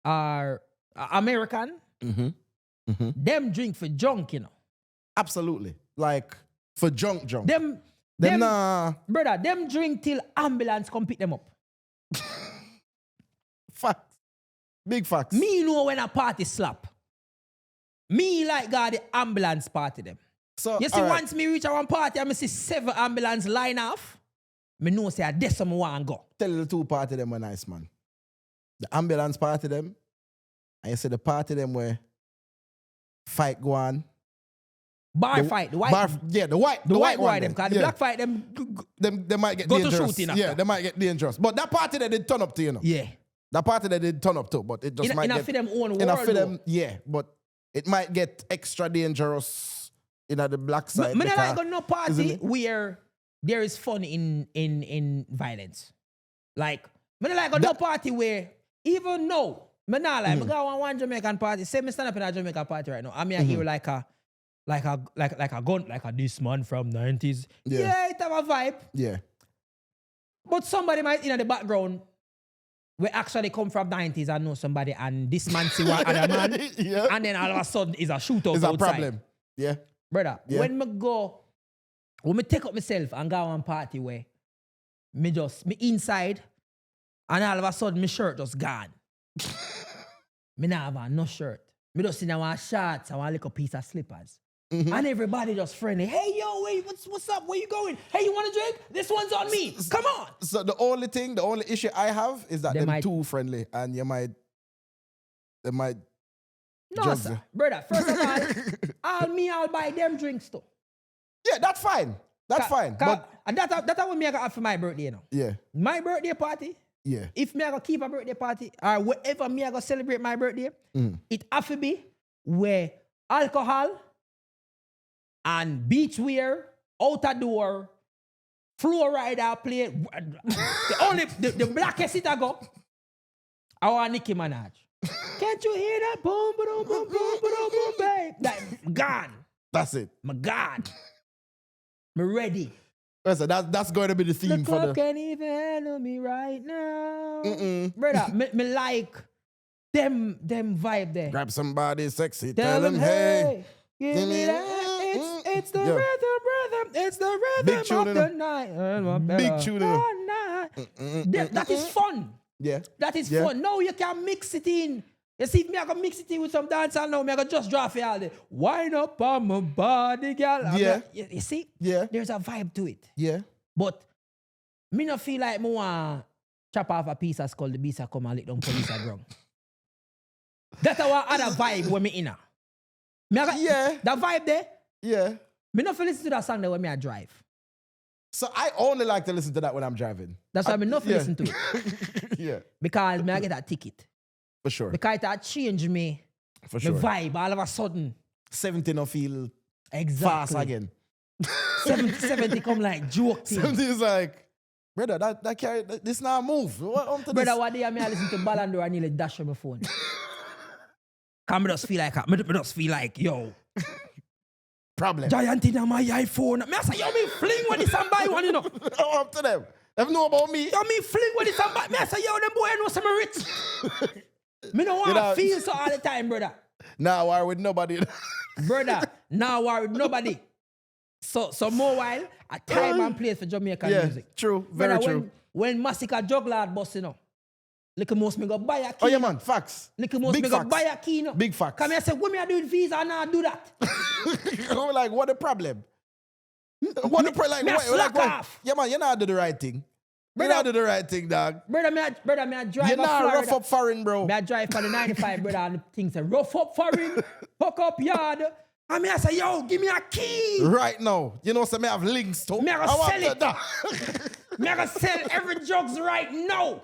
or American, them drink for junk, you know. Absolutely. Like, for junk. Them brother, them drink till ambulance come pick them up. Facts. Big facts. Me know when a party slap. Me like God the ambulance party them. So, you see, once me reach a one party and me see 7 ambulance line off, me know say this some want go. Tell you the 2 party them were nice, man. The ambulance party them, and you see the party them where fight go on. Bar fight, the white. The white one them. Because the black fight them they might get go dangerous. to shooting after. Yeah, they might get dangerous. But that party they did turn up to, you know. Yeah. That party they did turn up to, but it just might get... for them own world. Enough for them, yeah, but it might get extra dangerous in the black side. I don't like no party where there is fun in violence. Like, I don't like no party where even though I go on one Jamaican party, say me stand up in a Jamaican party right now, I mean I hear like a gun, like a this man from 90s. Yeah, it have a vibe. Yeah. But somebody might in the background we actually come from 90s and know somebody and this man see one other man and then all of a sudden is a shootout outside. It's a problem. Yeah. Brother, when me take up myself and go on party where me inside and all of a sudden my shirt just gone. Me not have no shirt. Me just in one shorts and one little piece of slippers. And everybody just friendly. Hey, yo, wait, what's up? Where you going? Hey, you want a drink? This one's on me. Come on. So the only issue I have is that they're too friendly and they might No, sir. Brother, first of all, I'll buy them drinks too. Yeah, that's fine. That's fine. And that's what me I got for my birthday, you know. Yeah. My birthday party. Yeah. If me I go keep a birthday party or whatever me I go celebrate my birthday, it have to be where alcohol and beachwear, outer door, floor rider play. The blackest it I go. I want Nicki Minaj. Can't you hear that? Boom, boom, boom, boom, boom, boom, babe. Like, gone. That's it. My God. Me ready. So that's going to be the theme for the... club can't even handle me right now. Brother, me like them vibe there. Grab somebody sexy, tell them, hey, give me that. It's the rhythm. It's the rhythm of the night. Big tune. That is fun. Yeah. That is fun. No, you can mix it in. You see, if me I can mix it in with some dancehall now, me I can just draw for all day. Wind up on my body, girl. Yeah. You see? Yeah. There's a vibe to it. Yeah. But me not feel like me want chop off a piece of skull, the beast a come and lick down police a ground. That's our other vibe when me in her. That vibe there. Yeah. Me not feel listen to that song there when me I drive. So I only like to listen to that when I'm driving. That's why I not listen to it. Yeah. Because me I get a ticket. For sure. Because it changed me. For sure. My vibe all of a sudden. 70 no feel exactly. fast again. 70 come like joke thing. 70 is like, brother, that carry this now move. What brother, one day I listen to Ballando and nearly dash on my phone. Cause me just feel like, yo. Problem. Giant in my iPhone. Me say, yo, me fling when it's and buy one, you know. Oh, up to them. They know about me. Yo, me fling when it's and buy. Me say, yo, them boy know some rich. Me don't want to feel so all the time, brother. Nah, war with nobody. Brother, now war with nobody. So more while, a time and place for Jamaican music. True, very brother, true. When Massacre Juggler bust, you know. Little most me go buy a key. Oh yeah, man, facts. Little most me go buy a key, no. Big facts. Come here, say, when me I do it visa, and I do that. I'm like, what the problem? What the problem? Like, off. Yeah, man, you not do the right thing. You not do the right thing, dog. Brother, me I drive. You not rough up foreign, bro. Me I drive for the 95, brother, and things say rough up foreign, hook up yard. And me I say, yo, give me a key. Right now. You know, so me have links to. Me I go sell it. Me I go sell every drugs right now.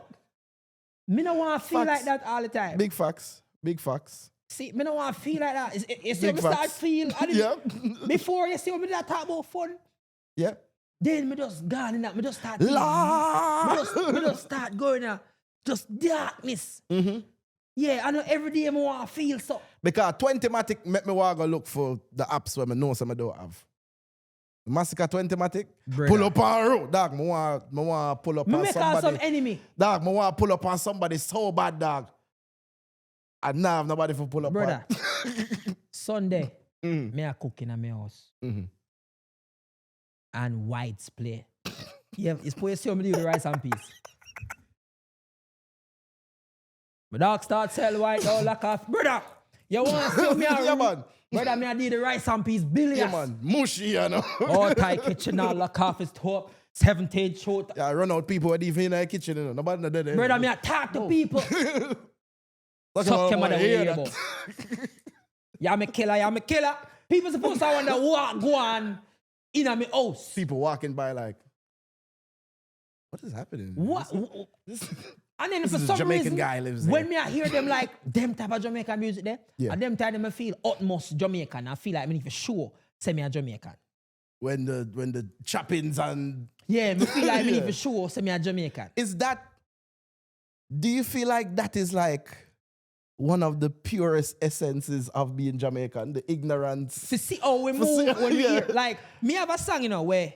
Me no want to feel like that all the time. Big facts. Big facts. See, me don't want to feel like that. You see Big me start facts. feel. Yeah. Before you see me that talk about fun. Yeah. Then me just gone in that. Me just start. La. Me just start going just darkness. Mm-hmm. Yeah, I know every day I want to feel so. Because 20matic make me want to look for the apps where I know some I don't have. Massacre 20matic, pull up on road, dog. I want pull up Me on make somebody. some enemy. Dog, I want pull up on somebody so bad, dog. I don't have nobody for pull up Brother, on. Sunday, me a cook in my house. Mm-hmm. And whites play. Yeah, it's supposed to see me do the rice and peas. My dog start sell white all like off. Brother, you want to see me Yeah, man. Brother, me a do the rice and peas billions. Yeah, man. Mushy, you know. All Thai kitchen all lock off his top. 17 short. Yeah, I run out people that even in the kitchen, you know. Nobody not dead. Brother, me a talk to people. That's Suck what him I on the wanna hear way that. about. Yeah, I'm a killer. People supposed to wonder what go on in my house. People walking by like, what is happening? What? This, And then this for is a some Jamaican reason, guy lives there. when me I hear them like them type of Jamaican music there, Yeah. and them time I feel utmost Jamaican. I feel like me need for sure say me a Jamaican. when the choppings and Yeah, me feel like me need Yeah. for sure say me a Jamaican. is that, do you feel like that is like one of the purest essences of being Jamaican, the ignorance? To see how we To move see- when we yeah. hear, like me have a song, you know, where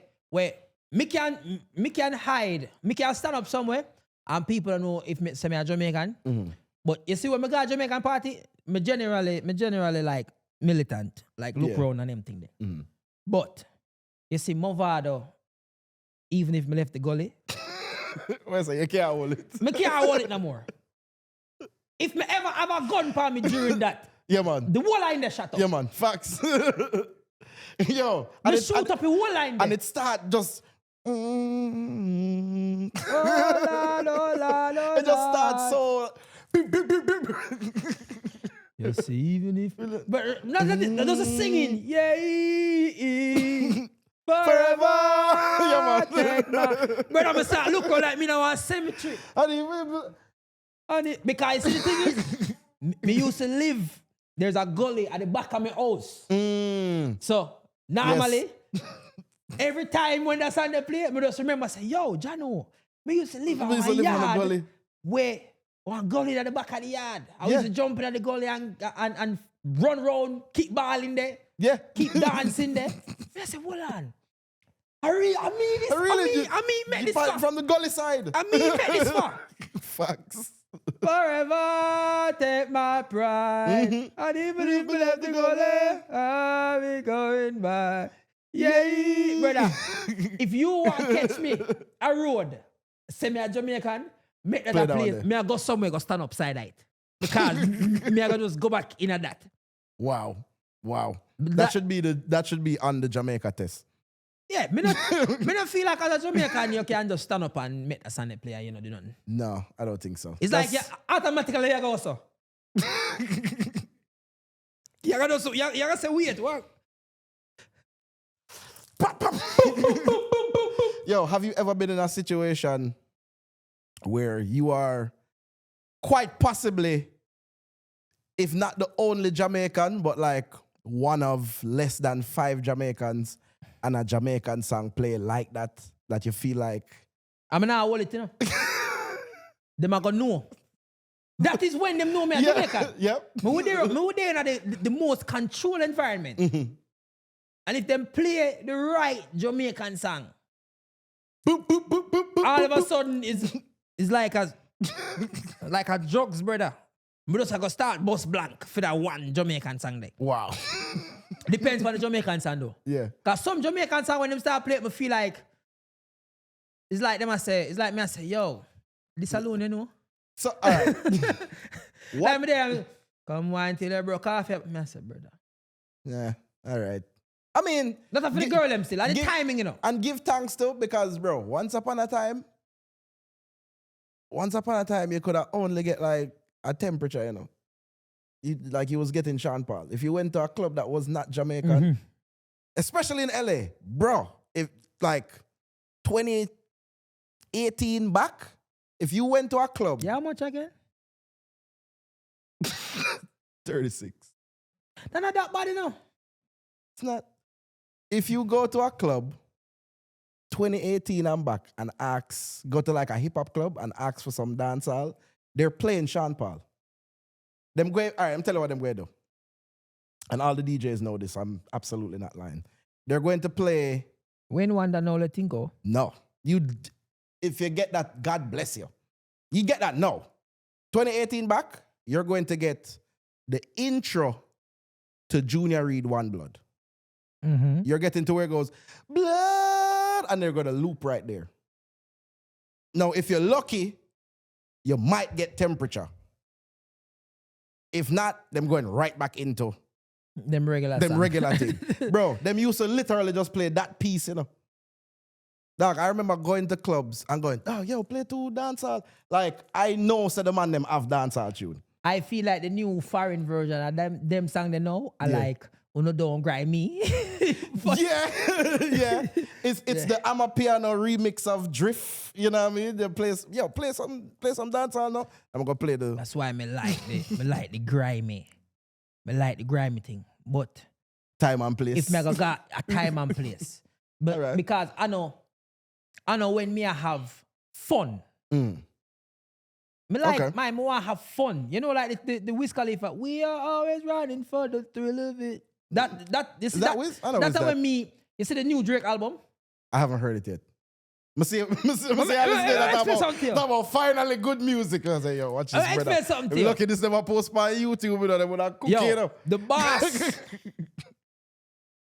me can hide, me can stand up somewhere and people don't know if me say me a Jamaican. Mm-hmm. But you see when me go to Jamaican party, me generally like militant, like look Yeah. round and them thing there. Mm-hmm. But you see Movado, even if me left the gully, Well, so you can't hold it. me can't hold it no more. If me ever have a gun for me during that, Yeah, man. the whole line there shut up. Yeah, man. Facts. Yo. Me And shoot up the whole line there. and it start just. Oh, la, la, la, la, It just starts so. You see, even if. But there's a singing. Yeah. Forever. Yeah, Take man. But I'm start looking like me now a cemetery. Because see, the thing is, me used to live, there's a gully at the back of my house. So, normally, every time when that song they play, me just remember say, yo, Jano, me used to live in a yard where one gully at the back of the yard. I used to jump in the gully and run around, keep ball in there, Yeah. keep dancing there. I said, hold on. I mean this. I mean, make this far. From the gully side. I mean, make this far. Facts. Forever take my pride. And even if we left the gully, I'll be going by. Yeah, brother. If you want to catch me a road, say me a Jamaican, make that Play a that one place. there. Me I go somewhere, go stand upside it. Because me I go just go back in at that. Wow. That That- should be on the Jamaica test. Yeah, me not feel like as a Jamaican you can just stand up and make a Sunday player, you know, do nothing. No, I don't think so. It's like you automatically you go so. You gotta say wait, what? Yo, have you ever been in a situation where you are quite possibly, if not the only Jamaican, but like one of less than 5 Jamaicans, and a Jamaican song play like that you feel like, I'm not hold it, you know. Them are gonna know. That is when them know me as Jamaican. Yep. Me would there in the most controlled environment. And if them play the right Jamaican song, Boop, boop, boop, boop, boop, all boop, of a boop. sudden it's like a drugs, brother. Me just go start bust blank for that one Jamaican song there. Wow. Depends on the Jamaican song though. Yeah. Cause some Jamaican song when them start playing, me feel like it's like me I say, yo, this alone, you know. So, all right. Like me there, come wine till I broke off. Me I say, brother. Yeah. All right. I mean, That's for the girl them still. And the timing, you know. and give thanks too, because bro, once upon a time you could have only get like a temperature, you know. You was getting Sean Paul. If you went to a club that was not Jamaican, especially in LA, bro, if like 2018 back, if you went to a club, Yeah, how much again? 36. They're not that bad, you know. It's not. If you go to a club, 2018 and back, and go to like a hip hop club and ask for some dancehall, they're playing Sean Paul. Them go, all right, I'm telling you what them going to do. And all the DJs know this. I'm absolutely not lying. They're going to play. When Wanda no let him go. No. If you get that, God bless you. You get that now. 2018 back, you're going to get the intro to Junior Reid One Blood. Mm-hmm. You're getting to where it goes, blood, and they're going to loop right there. Now, if you're lucky, you might get temperature. If not, them going right back into them regular thing. Bro, them used to literally just play that piece, you know. Dog, I remember going to clubs and going, oh, yo, play two dancehall. Like, I know the man them have dancehall tune. I feel like the new foreign version of them song they know are like, Uno Don't Grind Me. Yeah. It's the Amapiano remix of Drift. You know what I mean? They play some dancehall now. I'm gonna play the. That's why I like the grimy. I like the grimy thing. But time and place. if I got a time and place. But right. Because I know when me I have fun. Me like my more have fun. You know, like the Wiz Khalifa, we are always running for the thrill of it. That's when me, you see the new Drake album? I haven't heard it yet. I see that about finally good music. I say, yo, watch this, brother. If you look at this, never post my YouTube, you know, they would have cooked it up.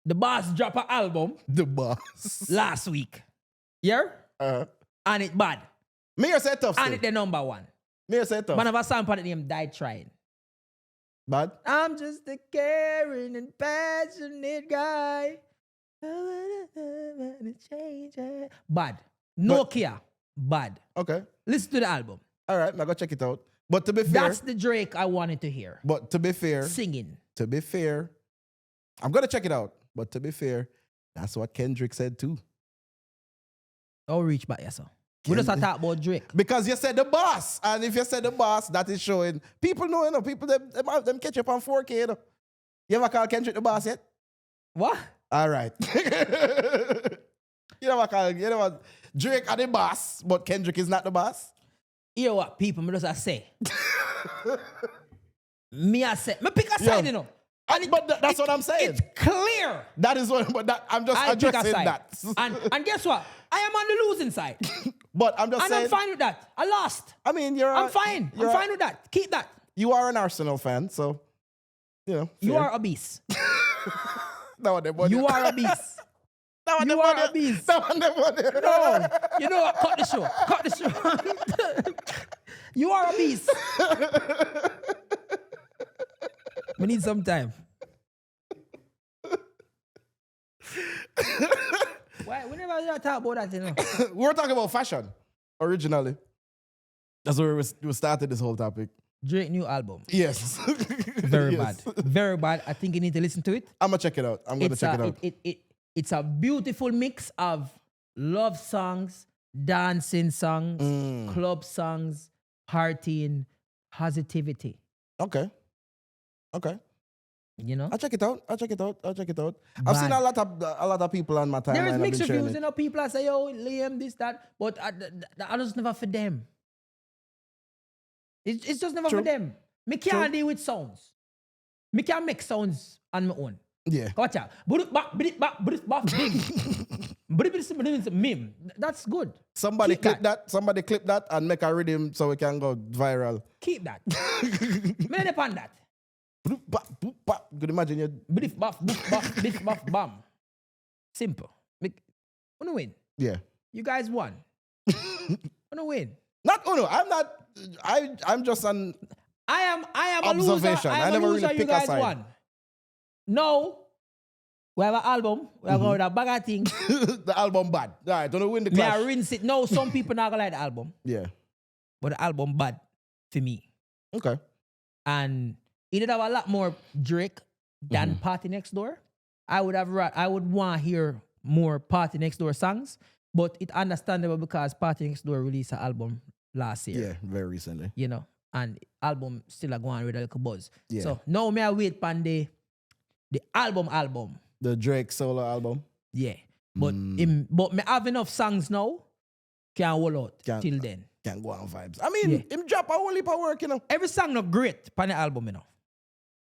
The boss drop an album. The boss. Last week. Yeah? And it bad. Me or say tough still. And it the number one. Me or say tough. One of our song part name Died Trying. Bad? I'm just a caring and passionate guy. I wanna change it. Bad. Nokia. Bad. Okay. Listen to the album. All right, now go check it out. But to be fair. That's the Drake I wanted to hear. But to be fair. Singing. To be fair. I'm going to check it out. But to be fair, that's what Kendrick said too. Oh, reach back, yes, sir. We just talk about Drake. Because you said the boss. And if you said the boss, that is showing. People know, you know, people, them catch up on 4K, you know. You ever call Kendrick the boss yet? What? All right. you know what? Drake are the boss, but Kendrick is not the boss. You know what, people, me just say. Me pick a side, you know. But that's what I'm saying. It's clear. That is what, I'm just addressing that. and guess what? I am on the losing side. But I'm just saying. And I'm fine with that. I lost. I mean, I'm fine. I'm fine with that. Keep that. You are an Arsenal fan, so, you know. You are a beast. You are a beast. You are a beast. No. You know what? Cut the show. You are a beast. We need some time. Why? We never talk about that, you know. We were talking about fashion originally. That's where we started this whole topic. Drake new album. Yes. Very bad. Very bad. I think you need to listen to it. I'm gonna check it out. I'm gonna check it out. It's a beautiful mix of love songs, dancing songs, club songs, partying, positivity. Okay. You know? I'll check it out. I've seen a lot of people on my timeline. There is mixed reviews, you know. People say, "Yo, Liam, this, that," but I just never for them. It's just never for them. Me can't deal with sounds. Me can't make sounds on my own. Yeah. Watch out. Meme. That's good. Somebody clip that and make a rhythm so we can go viral. Keep that. Me not on that. Could imagine you. Biff, buff, bam. Simple. Wanna win? Yeah. You guys won. Wanna win? Not Uno. I'm not. I'm just an. I am observation. A loser. I am never a loser. really You pick guys a side. won. No. We have an album. We are going with a bag of things. The album bad. All right, don't win the Me clash. I rinse it. No, some people not gonna like the album. Yeah. But the album bad for me. Okay. And it did have a lot more Drake than Party Next Door. I would want to hear more Party Next Door songs, but it's understandable because Party Next Door released an album last year. Yeah, very recently. You know, and album still a go on with a little buzz. Yeah. So now me I wait pan the album. The Drake solo album. Yeah. But me have enough songs now, can hold out till then. Can go on vibes. I mean, him drop a whole heap of work, you know. Every song not great pan the album, you know.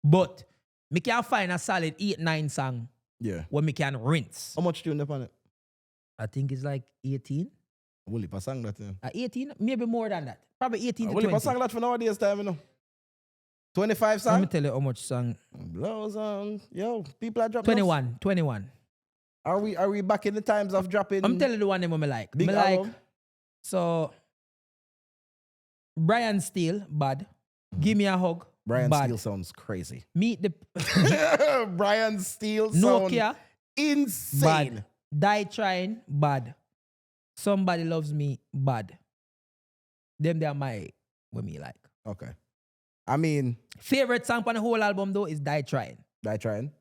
But me can find a solid 8-9 song where me can rinse. How much tune upon it? I think it's like 18. A whole heap of song that, 18, maybe more than that. Probably 18 to 20. A whole heap of song that for nowadays time, you know. 25 songs? Let me tell you how much song. Blows on. Yo, people are dropping. 21. Are we back in the times of dropping? I'm telling you the one name I like. Big me album? like, so, Brian Steele, bad. Give me a hug. Brian bad. Steele sounds crazy. Meet the Brian Steele Nokia, sound insane. Bad. Die Trying, bad. Somebody Loves Me, bad. Them they are what me like. Okay. I mean, favorite song on the whole album though is Die Trying. Die Trying?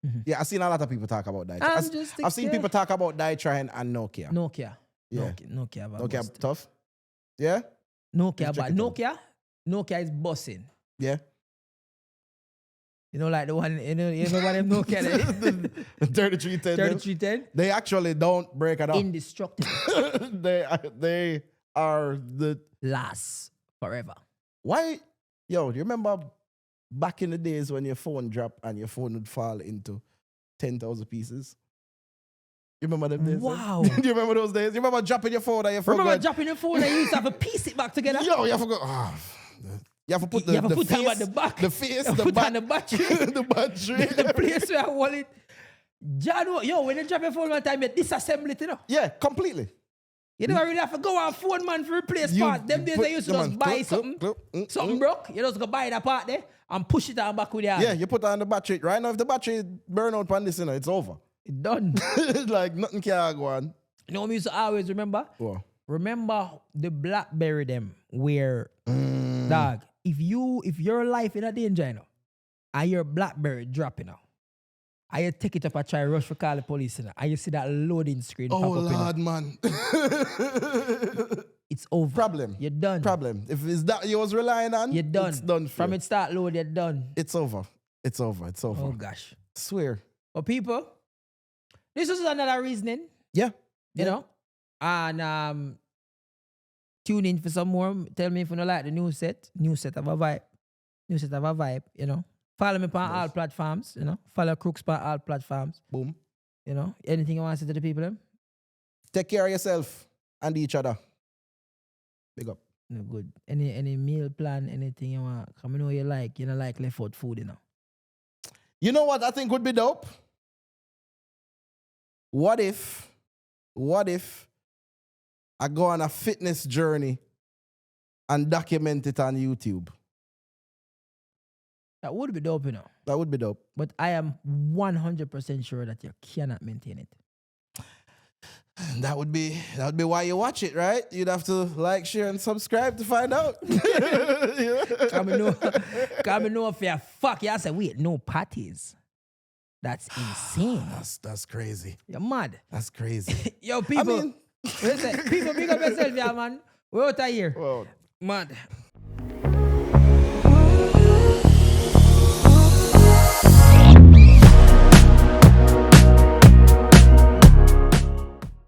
Mm-hmm. Yeah, I've seen a lot of people talk about Die Trying. I've seen people talk about Die Trying and Nokia. Yeah. Nokia tough? Yeah? Nokia bad. Nokia is bossing. Yeah. You know, like the one, you know what them Nokia? The 3310. 3310? They actually don't break it up. Indestructible. they are the last forever. Why? Yo, do you remember back in the days when your phone dropped and your phone would fall into 10,000 pieces? You remember them days? Wow. Do you remember those days? You remember dropping your phone and your phone? Remember dropping your phone and you used to have to piece it back together? Yo, you forgot. You have to put the face, at the back. The face, the back. Put on the battery. The battery. The place where I want it. John, yo, when you drop your phone one time, you disassemble it, you know? Yeah, completely. You don't really have to go on phone, man, for replace parts. Them days they used to just buy something broke. You just go buy that part there and push it on back with your hand. Yeah, you put on the battery. Right now, if the battery burn out on this, you know, it's over. It's done. Like, nothing can go on. You know what I used to always remember? What? Remember the BlackBerry them where, dog, if your life in a danger, you know, and your BlackBerry dropping now, and you take it up and try rush for call the police, you know, and you see that loading screen pop up. Oh, Lord, man. It's over. Problem. You're done. Problem. If it's that you was relying on, you're done. It's done for From you. it start load, you're done. It's over. It's over. It's over. Oh, gosh. Swear. But people, this is another reasoning. Yeah. You know? And tune in for some more. Tell me if you don't like the new set. New set of a vibe. New set of a vibe, you know. Follow me on all platforms, you know. Follow Crooks on all platforms. Boom. You know. Anything you want to say to the people, them? Take care of yourself and each other. Big up. No good. Any meal plan, anything you want. Come know you like left out food, you know. You know what I think would be dope? What if I go on a fitness journey and document it on YouTube? That would be dope, you know. That would be dope. But I am 100% sure that you cannot maintain it. That would be why you watch it, right? You'd have to like, share, and subscribe to find out. Come know if you fuck. You say, wait, no parties. That's insane. That's crazy. You're mad. That's crazy. Yo, people. People, big up yourself, yeah, man. We're out of here. Well, Mad.